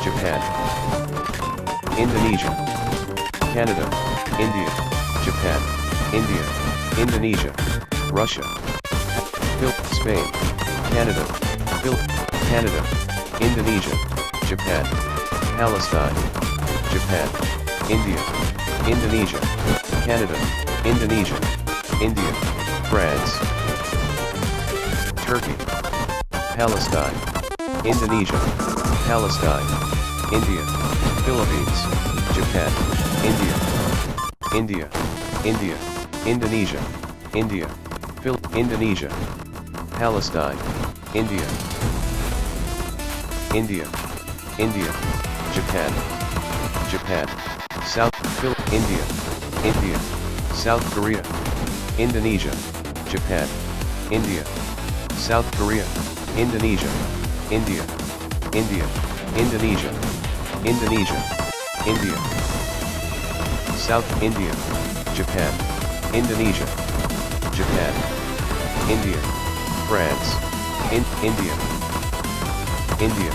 Japan, Indonesia, Canada, India, Japan, India, Indonesia, Russia, Spain, Canada, Canada, Indonesia, Japan, Palestine, Japan, India, Indonesia, Canada, Indonesia, India, France, Turkey, Palestine, Indonesia, Palestine, India, Philippines, Japan, India, India, India, Indonesia, India, Indonesia, Palestine, India, India, India, Japan, Japan, South India, India, South Korea, Indonesia, Japan, India, South Korea, Indonesia, India, India, Indonesia, Indonesia, India, South India, Japan, Indonesia, Japan, India, France, India, India,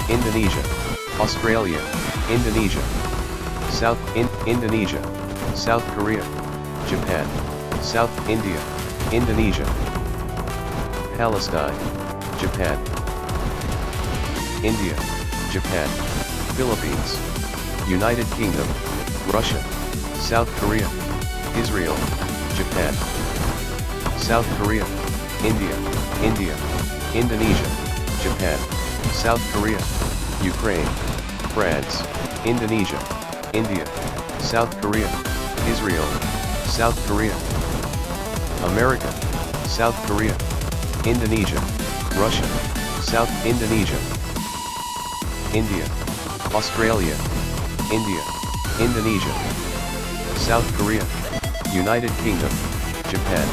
Indonesia, Australia, Indonesia, South Indonesia, South Korea, Japan, South India, Indonesia, Palestine, Japan, India, Japan, Philippines, United Kingdom, Russia, South Korea, Israel, Japan, South Korea, India, India, Indonesia, Japan, South Korea, Ukraine, France, Indonesia, India, South Korea, Israel, South Korea, America, South Korea, Indonesia, Russia, South Indonesia, India, Australia, India, Indonesia, South Korea, United Kingdom, Japan,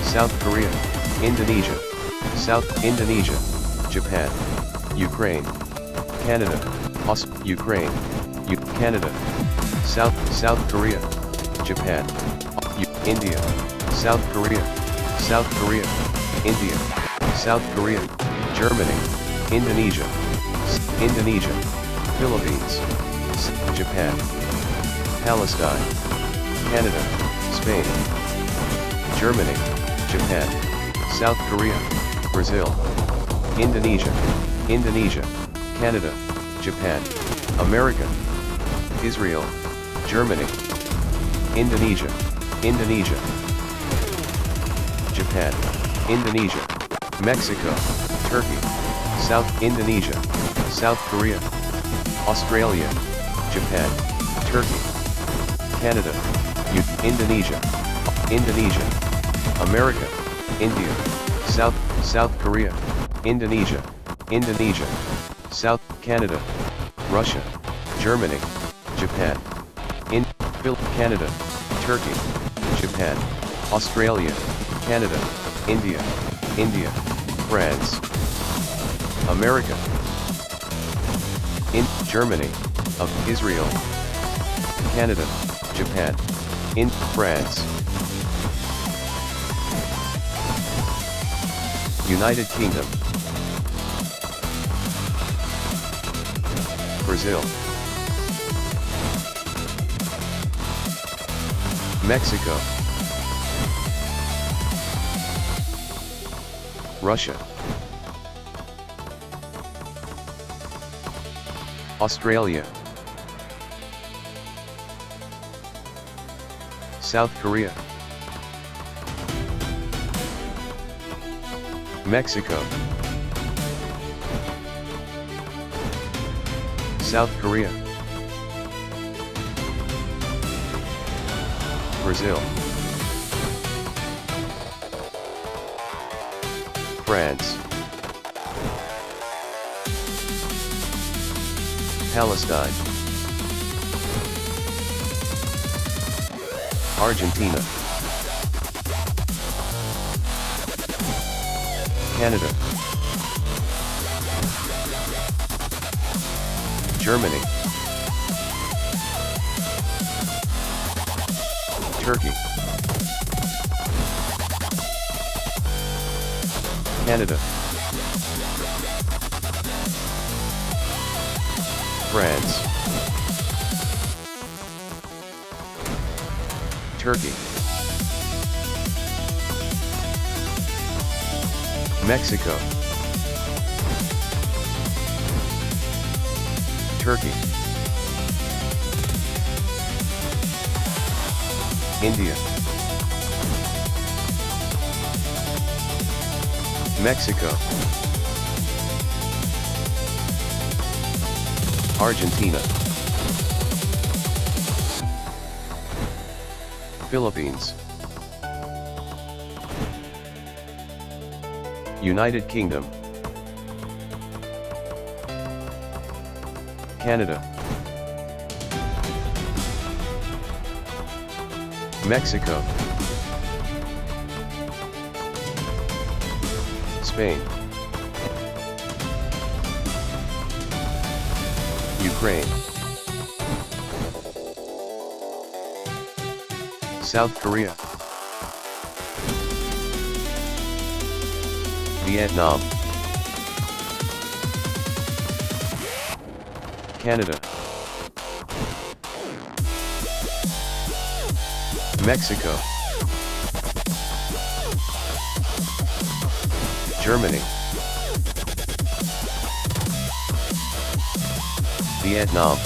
South Korea, Indonesia, South Indonesia, Japan, Ukraine, Canada, Ukraine, Canada, South Korea, Japan, India, South Korea, India, South Korea, Germany, Indonesia, Indonesia, Philippines, Japan, Palestine, Canada, Spain, Germany, Japan, South Korea, Brazil, Indonesia, Canada, Japan, America, Israel, Germany, Indonesia, Japan, Indonesia, Mexico, Turkey, South Indonesia, South Korea, Australia, Japan, Turkey, Canada, Indonesia, America, India, South Korea, Indonesia, Indonesia, South Canada, Russia, Germany, Japan, Canada, Turkey, Japan, Australia, Canada, India, France, America, Germany, Israel, Canada, Japan, France, United Kingdom, Brazil, Mexico, Russia, Australia, South Korea, Mexico, South Korea, Brazil, France, Palestine, Argentina, Canada, Germany, Turkey, Canada, France, Turkey, Mexico, Turkey, India, Mexico, Argentina, Philippines, United Kingdom, Canada, Mexico, Spain, Ukraine, South Korea, Vietnam, Canada, Mexico, Germany, Vietnam,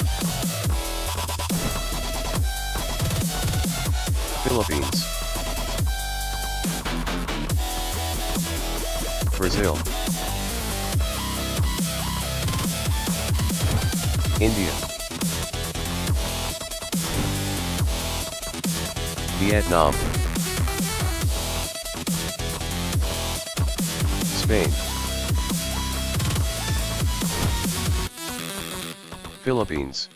Philippines, Brazil, India, Vietnam, Spain, Philippines,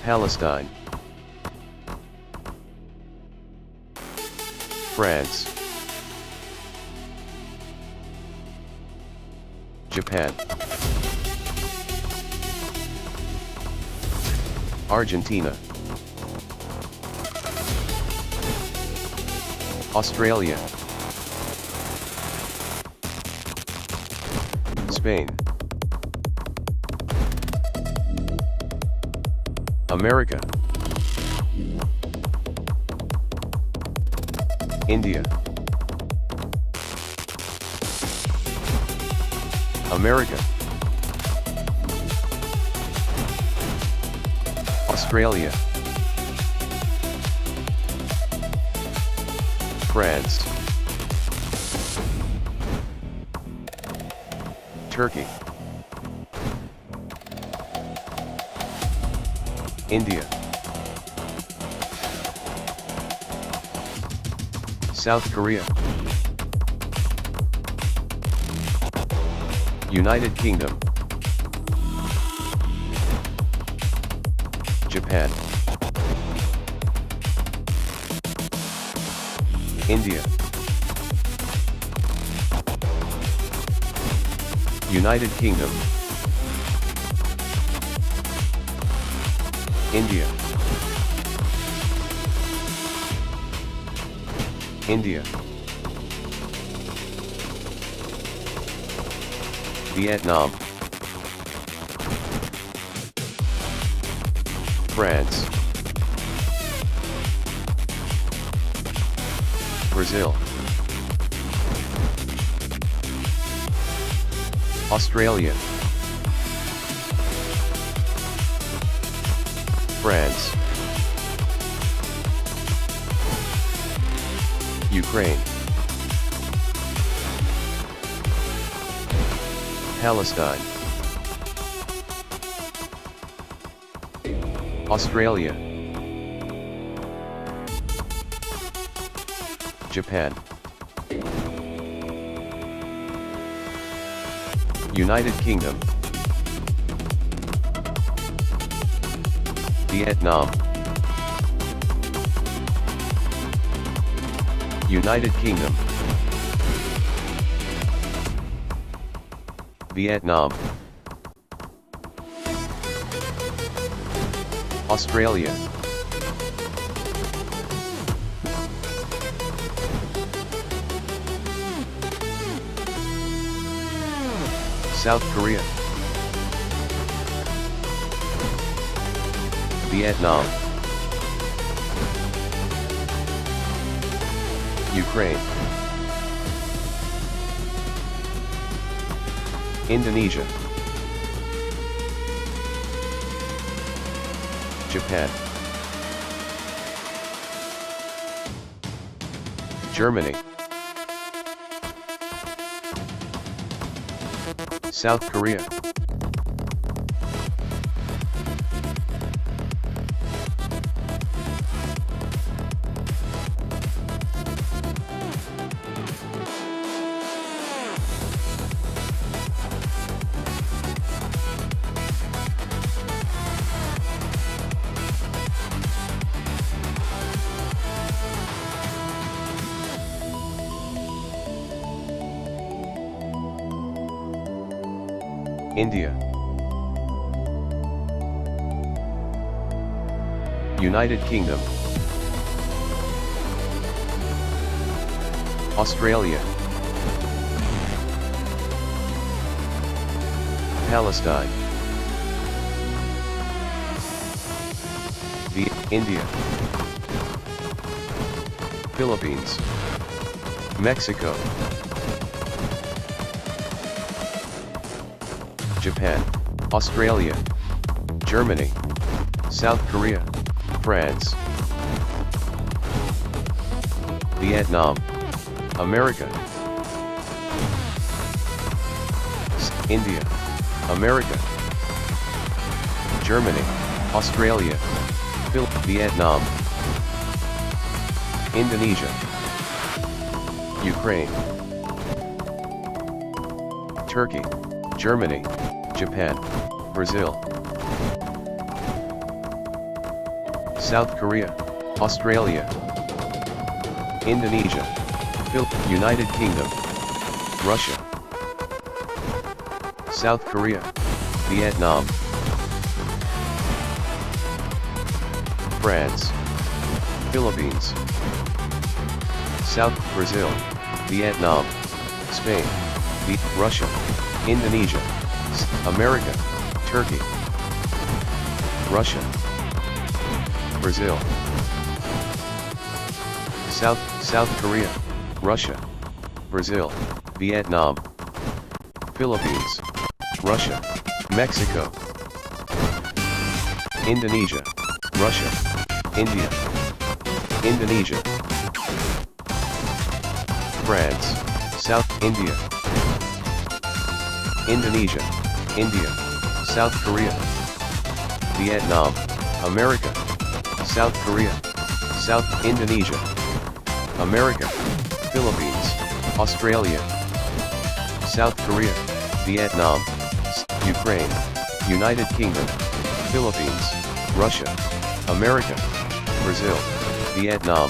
Palestine, France, Japan, Argentina, Australia, Spain, America, India, America, Australia, France, Turkey, India, South Korea, United Kingdom, Japan, India, United Kingdom, India, India, Vietnam, France, Brazil, Australia, France, Ukraine, Palestine, Australia, Japan, United Kingdom, Vietnam, United Kingdom, Vietnam, Australia, South Korea, Vietnam, Ukraine, Indonesia, Japan, Germany, South Korea, India, United Kingdom, Australia, Palestine, India, Philippines, Mexico, Japan, Australia, Germany, South Korea, France, Vietnam, America, India, America, Germany, Australia, Vietnam, Indonesia, Ukraine, Turkey, Germany, Japan, Brazil, South Korea, Australia, Indonesia, United Kingdom, Russia, South Korea, Vietnam, France, Philippines, South Brazil, Vietnam, Spain, Russia, Indonesia, America, Turkey, Russia, Brazil, South Korea, Russia, Brazil, Vietnam, Philippines, Russia, Mexico, Indonesia, Russia, India, Indonesia, France, South India, Indonesia, India, South Korea, Vietnam, America, South Korea, South Indonesia, America, Philippines, Australia, South Korea, Vietnam, Ukraine, United Kingdom, Philippines, Russia, America, Brazil, Vietnam,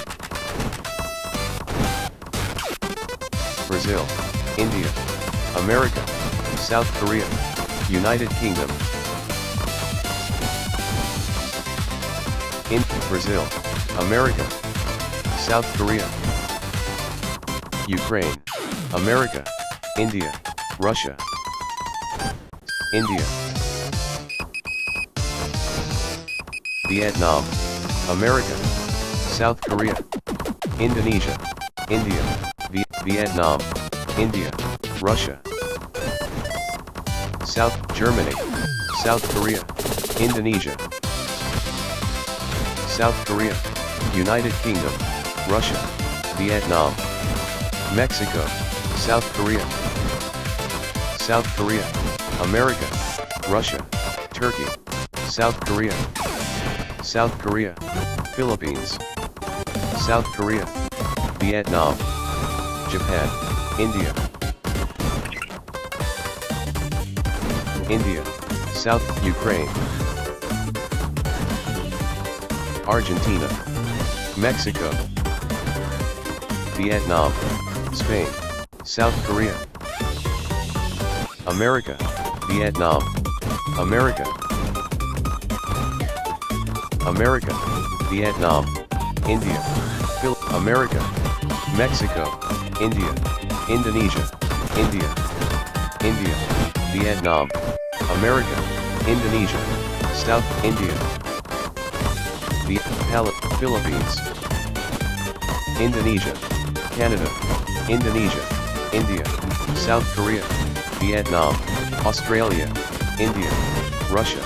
Brazil, India, America, South Korea, United Kingdom, in Brazil, America, South Korea, Ukraine, America, India, Russia, India, Vietnam, America, South Korea, Indonesia, India, Vietnam, India, Russia, South Germany, South Korea, Indonesia, South Korea, United Kingdom, Russia, Vietnam, Mexico, South Korea, America, Russia, Turkey, South Korea, Philippines, South Korea, Vietnam, Japan, India, South Ukraine, Argentina, Mexico, Vietnam, Spain, South Korea, America, Vietnam, America, Vietnam, India, America, Mexico, India, Indonesia, India, Vietnam, America, Indonesia, South India, Philippines, Indonesia, Canada, Indonesia, India, South Korea, Vietnam, Australia, India, Russia,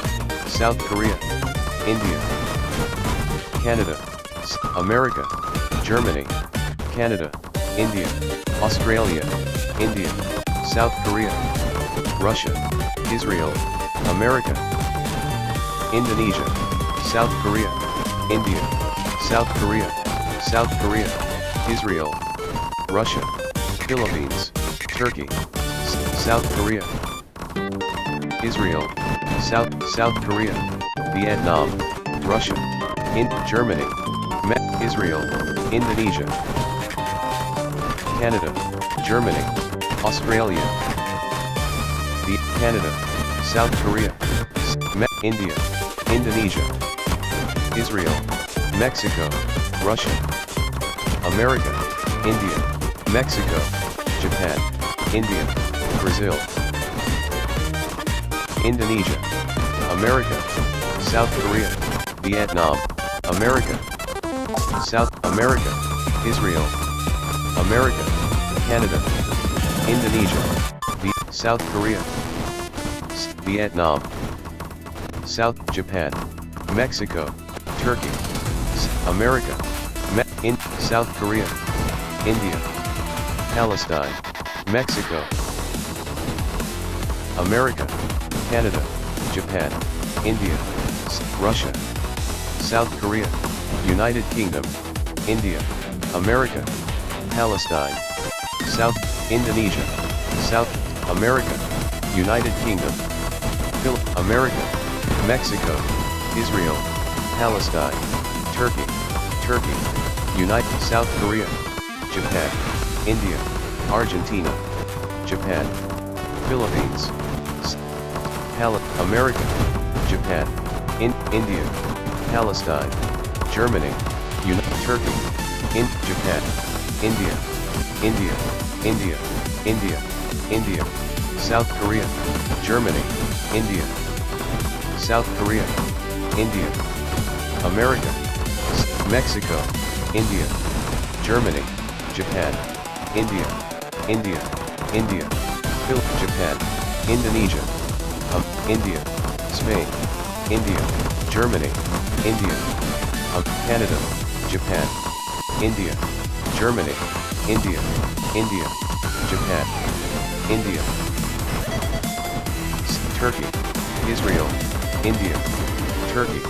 South Korea, India, Canada, America, Germany, Canada, India, Australia, India, South Korea, Russia, Israel, America, Indonesia, South Korea, India, South Korea, Israel, Russia, Philippines, Turkey, South Korea, Israel, South Korea, Vietnam, Russia, Germany, Israel, Indonesia, Canada, Germany, Australia, Canada, South Korea, India, Indonesia, Israel, Mexico, Russia, America, India, Mexico, Japan, India, Brazil, Indonesia, America, South Korea, Vietnam, America, South America, Israel, America, Canada, Indonesia, South Korea, Vietnam, South Japan, Mexico, Turkey, America, South Korea, India, Palestine, Mexico, America, Canada, Japan, India, Russia, South Korea, United Kingdom, India, America, Palestine, South Indonesia, South America, United Kingdom, America, Mexico, Israel, Palestine, Turkey, South Korea, Japan, India, Argentina, Japan, Philippines, America, Japan, India, Palestine, Germany, Turkey, Japan, India, South Korea, Germany, India, South Korea, India, America, Mexico, India, Germany, Japan, India, Japan, Indonesia, India, Spain, India, Germany, India, Canada, Japan, India, Germany, India, Japan, India, Turkey, Israel, India, Turkey,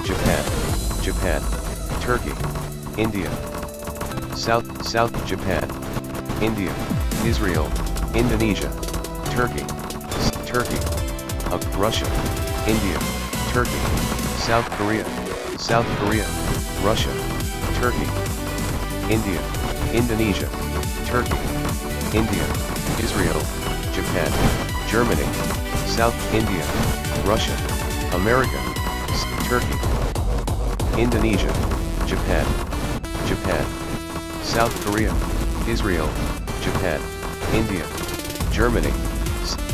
Japan, Turkey, India, South Japan, India, Israel, Indonesia, Turkey, Turkey, Russia, India, Turkey, South Korea, South Korea, Russia, Turkey, India, Indonesia, Turkey, India, Israel, Japan, Germany, South India, Russia, America, Turkey, Indonesia, Japan, Japan, South Korea, Israel, Japan, India, Germany,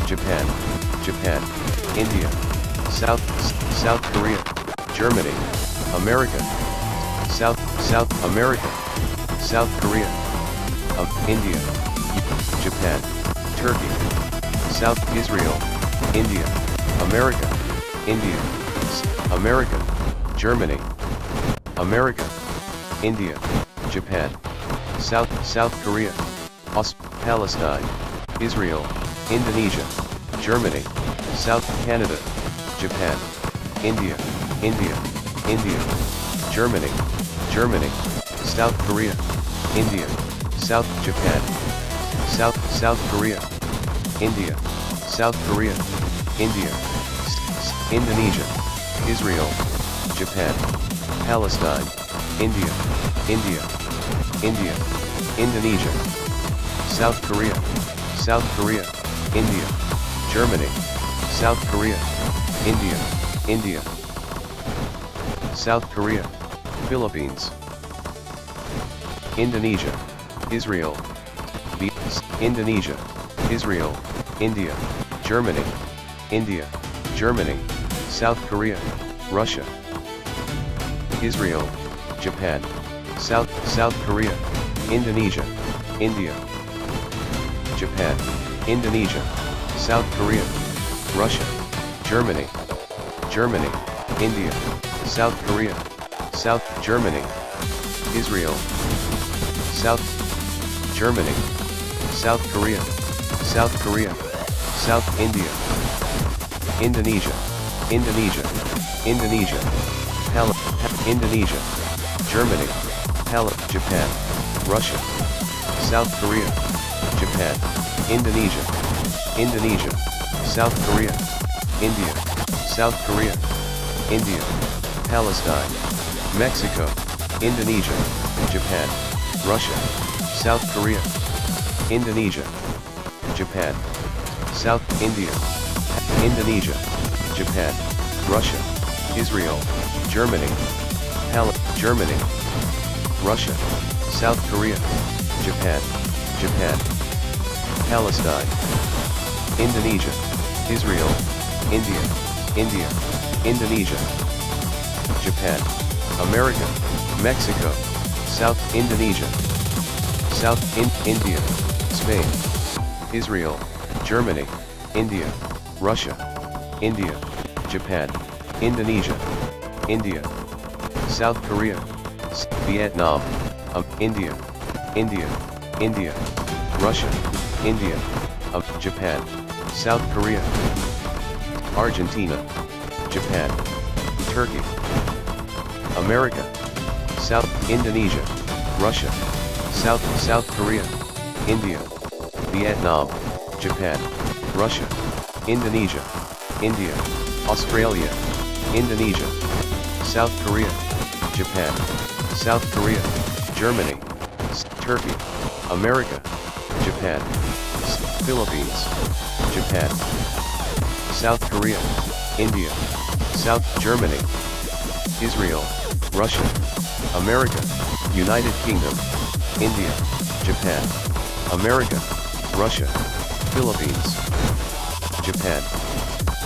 Japan, Japan, India, South Korea, Germany, America, South America, South Korea, India, Japan, Turkey, South Israel, India, America, India, America, Germany, America, India, Japan, South Korea, Palestine, Israel, Indonesia, Germany, South Canada, Japan, India, India, India, Germany, Germany, South Korea, India, South Japan, South Korea, India, South Korea, India, Indonesia, Israel, Japan, Palestine, India, India, India, Indonesia, South Korea, India, Germany, South Korea, India, India, South Korea, Philippines, Indonesia, Israel, Indonesia, Israel, India, Germany, India, Germany, South Korea, Russia, Israel, Japan, South Korea, Indonesia, India, Japan, Indonesia, South Korea, Russia, Germany, Germany, India, South Korea, South Germany, Israel, South Germany, South Korea, South Korea, South India, Indonesia, Indonesia, Indonesia, Indonesia, Germany, Japan, Russia, South Korea, Japan, Indonesia, Indonesia, South Korea, India, South Korea, India, Palestine, Mexico, Indonesia, Japan, Russia, South Korea, Indonesia, Japan, South India, Indonesia, Japan, Russia, Israel, Germany, Germany, Russia, South Korea, Japan, Japan, Palestine, Indonesia, Israel, India, India, Indonesia, Japan, America, Mexico, South Indonesia, South India, Spain, Israel, Germany, India, Russia, India, Japan, Indonesia, India, South Korea, Vietnam, India, India, India, Russia, India, Japan, South Korea, Argentina, Japan, Turkey, America, South Indonesia, Russia, South Korea, India, Vietnam, Japan, Russia, Indonesia, India, Australia, Indonesia, South Korea, Japan, South Korea, Germany, Turkey, America, Japan, Philippines, Japan, South Korea, India, South Germany, Israel, Russia, America, United Kingdom, India, Japan, America, Russia, Philippines, Japan,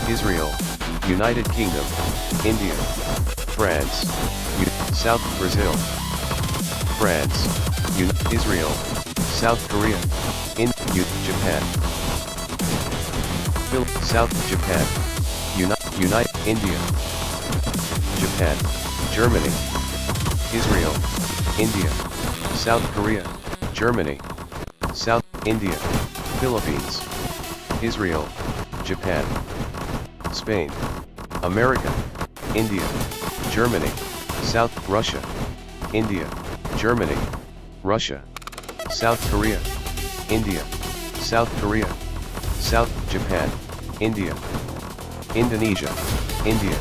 Israel, United Kingdom, India, France, South Brazil, France, Israel, South Korea, Japan, South Japan, United India, Japan, Germany, Israel, India, South Korea, Germany, South India, Philippines, Israel, Japan, Spain, America, India, Germany, South Russia, India, Germany, Russia, South Korea, India, South Korea, South Japan, India, Indonesia, India,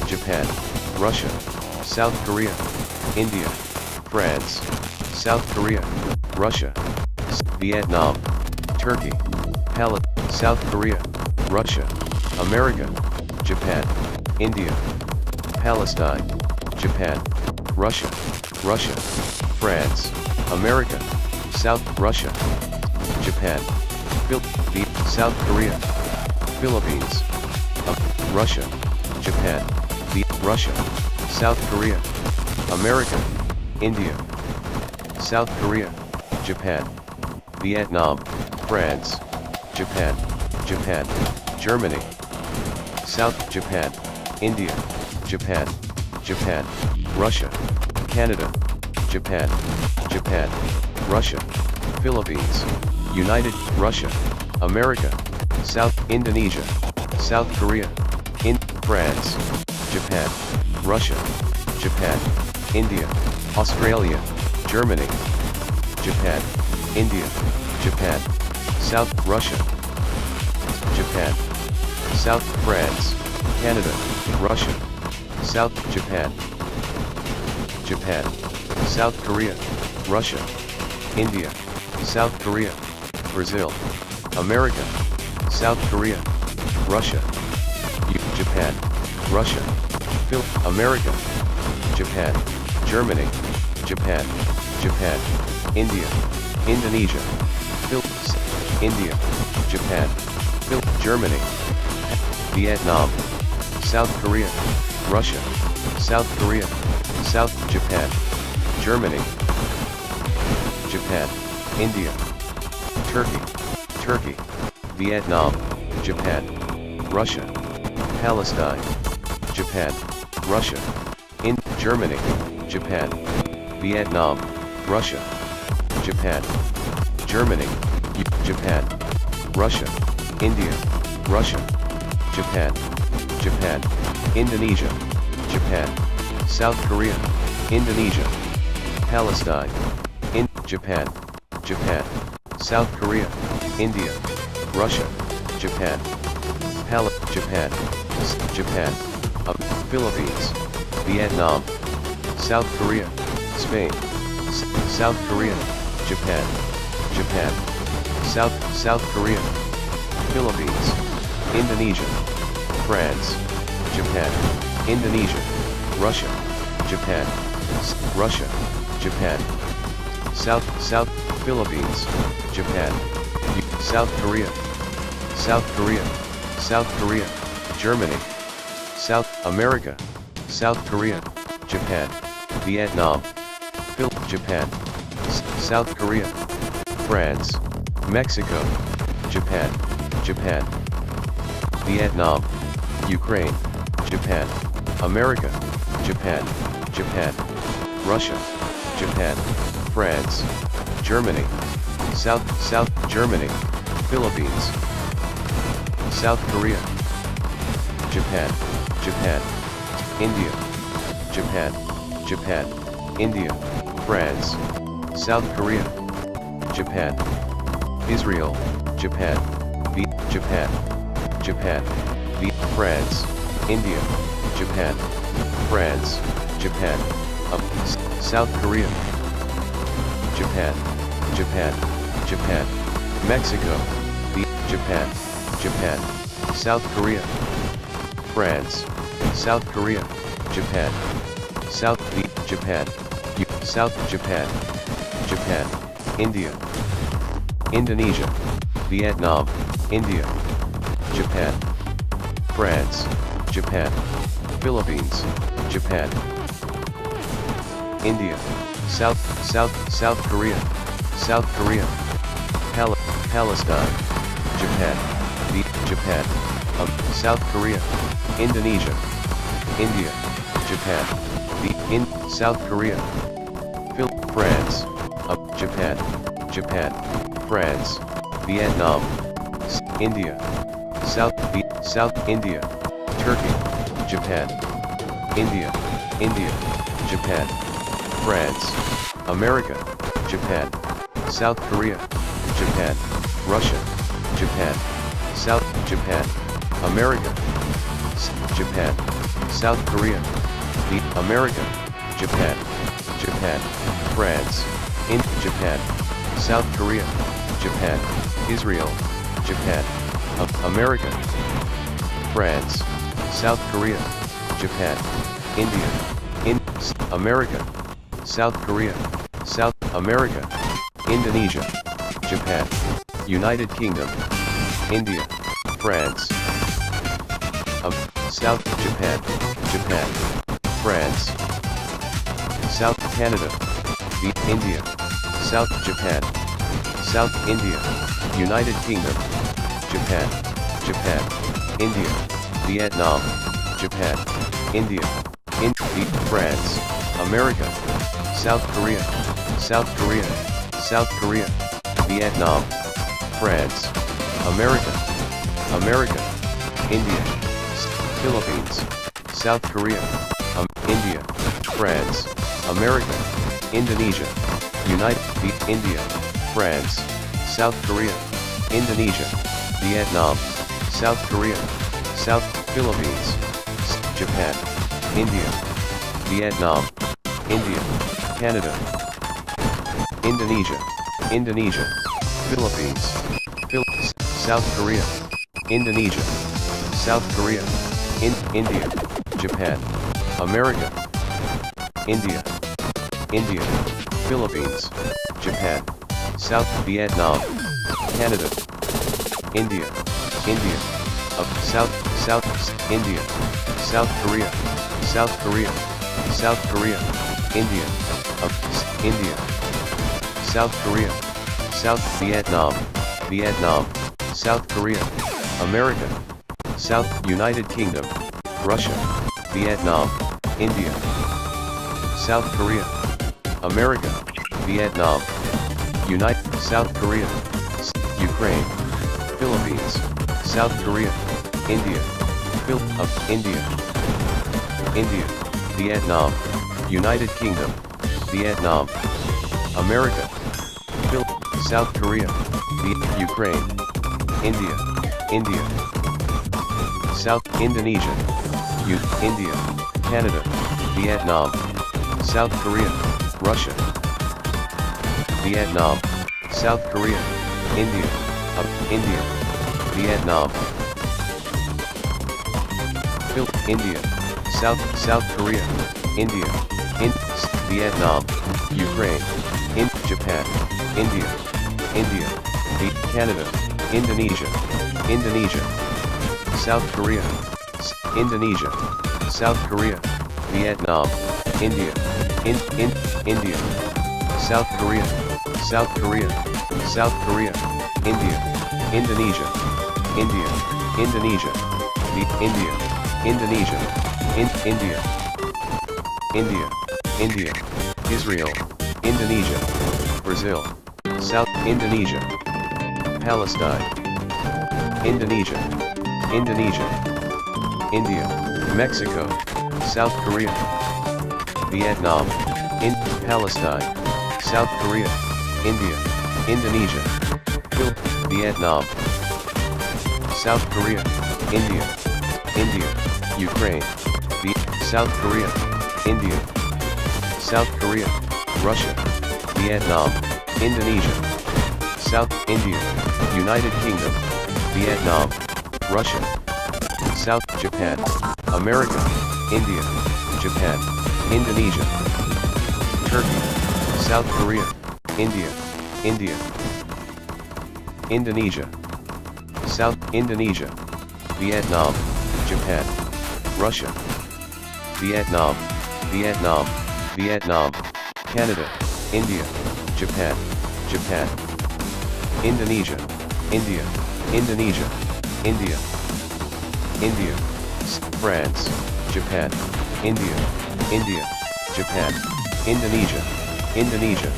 Japan, Russia, South Korea, India, France, South Korea, Russia, Vietnam, Turkey, South Korea, Russia, America, Japan, India, Palestine, Japan, Russia, Russia, France, America, South Russia, Japan, South Korea, Philippines, Russia, Japan, Russia, South Korea, America, India, South Korea, Japan, Vietnam, France, Japan, Japan, Germany, South Japan, India, Japan, Japan, Russia, Canada, Japan, Japan, Russia, Philippines, United Russia, America, South Indonesia, South Korea, France, Japan, Russia, Japan, India, Australia, Germany, Japan, India, Japan, South Russia, Japan, South France, Canada, Russia, South Japan, Japan, South Korea, Russia, India, South Korea, Brazil, America, South Korea, Russia, Japan, Russia, America, Japan, Germany, Japan, Japan, India, Indonesia, India, Japan, Germany, Vietnam, South Korea, Russia, South Korea, South Japan, Germany, Japan, India, Turkey, Turkey, Vietnam, Japan, Russia, Palestine, Japan, Russia, Germany, Japan, Vietnam, Russia, Japan, Germany, Japan, Russia, India, Russia, Japan, Japan, Indonesia, Japan, South Korea, Indonesia, Palestine, Japan, Japan, South Korea, India, Russia, Japan, Japan, Japan, Philippines, Vietnam, South Korea, Spain, South Korea, Japan, Japan, South Korea, Philippines, Indonesia, France, Japan, Indonesia, Russia, Japan, Russia, Japan, South Philippines, Japan, South Korea, South Korea, South Korea, Germany, South America, South Korea, Japan, Vietnam, Japan, South Korea, France, Mexico, Japan, Japan, Vietnam, Ukraine, Japan, America, Japan, Japan, Russia, Japan, France, Germany, South Germany, Philippines, South Korea, Japan, Japan, India, Japan, Japan, India, France, South Korea, Japan, Israel, Japan, Japan, Japan, France, India, Japan, France, Japan, South Korea, Japan, Japan, Japan, Mexico, Japan, Japan, South Korea, France, South Korea, Japan, South Japan, South Japan, Japan, India, Indonesia, Vietnam, India, Japan, France, Japan, Philippines, Japan, India, South Korea, South Korea, Palestine, Japan, Japan, South Korea, Indonesia, India, Japan, South Korea, France, Japan, Japan, France, Vietnam, India, South India, Turkey, Japan, India, Japan, France, America, Japan, South Korea, Japan, Russia, Japan, South Japan, America, Japan, South Korea, America, Japan, Japan, France, Japan, South Korea, Japan, Israel, Japan, America, France, South Korea, Japan, India, America, South Korea, South America, Indonesia, Japan, United Kingdom, India, France, South Japan, Japan, France, South Canada, India, South Japan, South India, United Kingdom, Japan, Japan, India, Vietnam, Japan, India, France, America, South Korea, South Korea, South Korea, Vietnam, France, America, America, India, Philippines, South Korea, India, France, America, Indonesia, India, France, South Korea, Indonesia, Vietnam, South Korea, South Philippines, Japan, India, Vietnam, India, Canada, Indonesia, Indonesia, Philippines, South Korea, Indonesia, South Korea, India, Japan, America, India, India, Philippines, Japan, South Vietnam, Canada, India, India, South India, South Korea, South Korea, South Korea, India, India, South Korea, South Vietnam, Vietnam, South Korea, America, South United Kingdom, Russia, Vietnam, India, South Korea, America, Vietnam, South Korea, Ukraine, Philippines, South Korea, India, India, India, Vietnam, United Kingdom, Vietnam, America, South Korea, Ukraine, India, India, South Indonesia, India, Canada, Vietnam, South Korea, Russia, Vietnam, South Korea, India, India, Vietnam, India, South Korea, India, Vietnam, Ukraine, Japan, India, India, Canada, Indonesia, Indonesia, South Korea, Indonesia, South Korea, Vietnam, India, India, South Korea, South Korea, South Korea, India, Indonesia, India, Indonesia, India, Indonesia, India, India, India, Israel, Indonesia, Brazil, South Indonesia, Palestine, Indonesia, Indonesia, India, Mexico, South Korea, Vietnam, Palestine, South Korea, India, Indonesia, Vietnam, South Korea, India, India, Ukraine, South Korea, India, South Korea, Russia, Vietnam, Indonesia, South India, United Kingdom, Vietnam, Russia, South Japan, America, India, Japan, Indonesia, Turkey, South Korea, India, India, Indonesia, South Indonesia, Vietnam, Japan, Russia, Vietnam, Vietnam, Vietnam, Canada, India, Japan, Japan, Indonesia, India, Indonesia, India, India, France, Japan, India, India, Japan, Indonesia, Indonesia,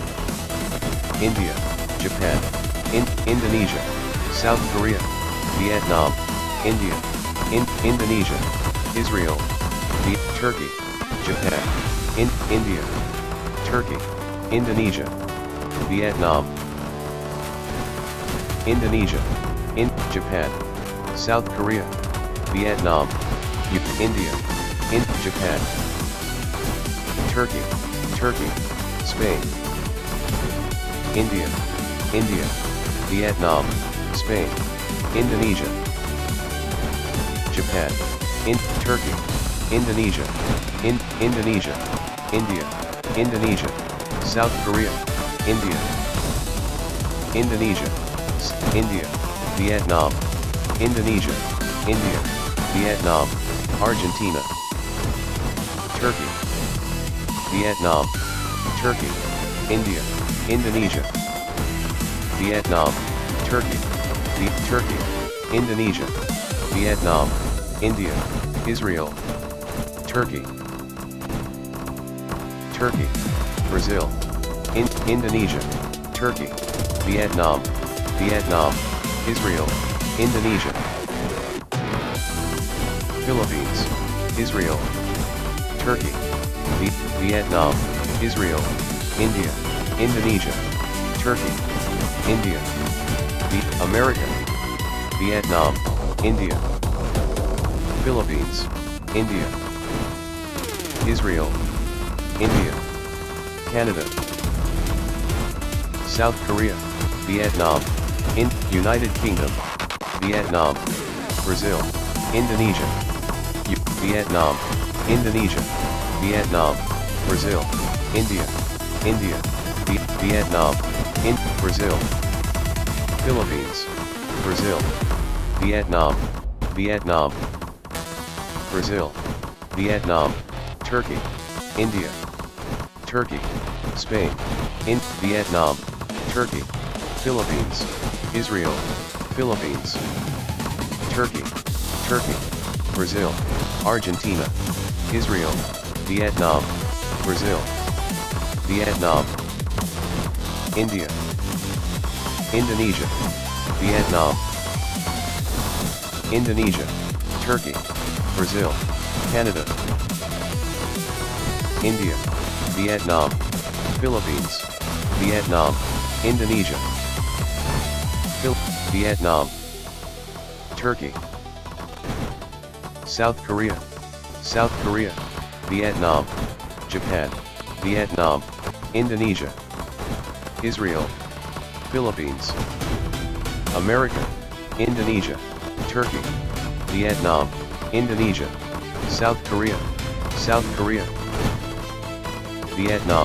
India, Japan, Indonesia, South Korea, Vietnam, India, Indonesia, Israel, Turkey, Japan, India, Turkey, Indonesia, Vietnam, Indonesia, Japan, South Korea, Vietnam, India, Japan, Turkey, Spain, India, Vietnam, Spain, Indonesia, Japan, Turkey, Indonesia, Indonesia, India, Indonesia, South Korea, India, Indonesia, India, Vietnam, Indonesia, India, Vietnam, Argentina, Turkey, Vietnam, Turkey, India, Indonesia, Vietnam, Turkey, Turkey, Indonesia, Vietnam, India, Israel, Turkey, Brazil, Indonesia, Turkey, Vietnam, Israel, Indonesia, Philippines, Israel, Turkey, Vietnam, Israel, India, Indonesia, Turkey, India, America, Vietnam, India, Philippines, India, Israel, India, Canada, South Korea, Vietnam, United Kingdom, Vietnam, Brazil, Indonesia, Vietnam, Indonesia, Vietnam, Brazil, India, Vietnam, Brazil, Philippines, Brazil, Vietnam, Brazil, Vietnam, Turkey, India, Turkey, Spain, Vietnam, Turkey, Philippines, Israel, Philippines, Turkey, Brazil, Argentina, Israel, Vietnam, Brazil, Vietnam, India, Indonesia, Vietnam, Indonesia, Turkey, Brazil, Canada, India, Vietnam, Philippines, Vietnam, Indonesia, Vietnam, Turkey, South Korea, Vietnam, Japan, Vietnam, Indonesia, Israel, Philippines, America, Indonesia, Turkey, Vietnam, Indonesia, South Korea, Vietnam.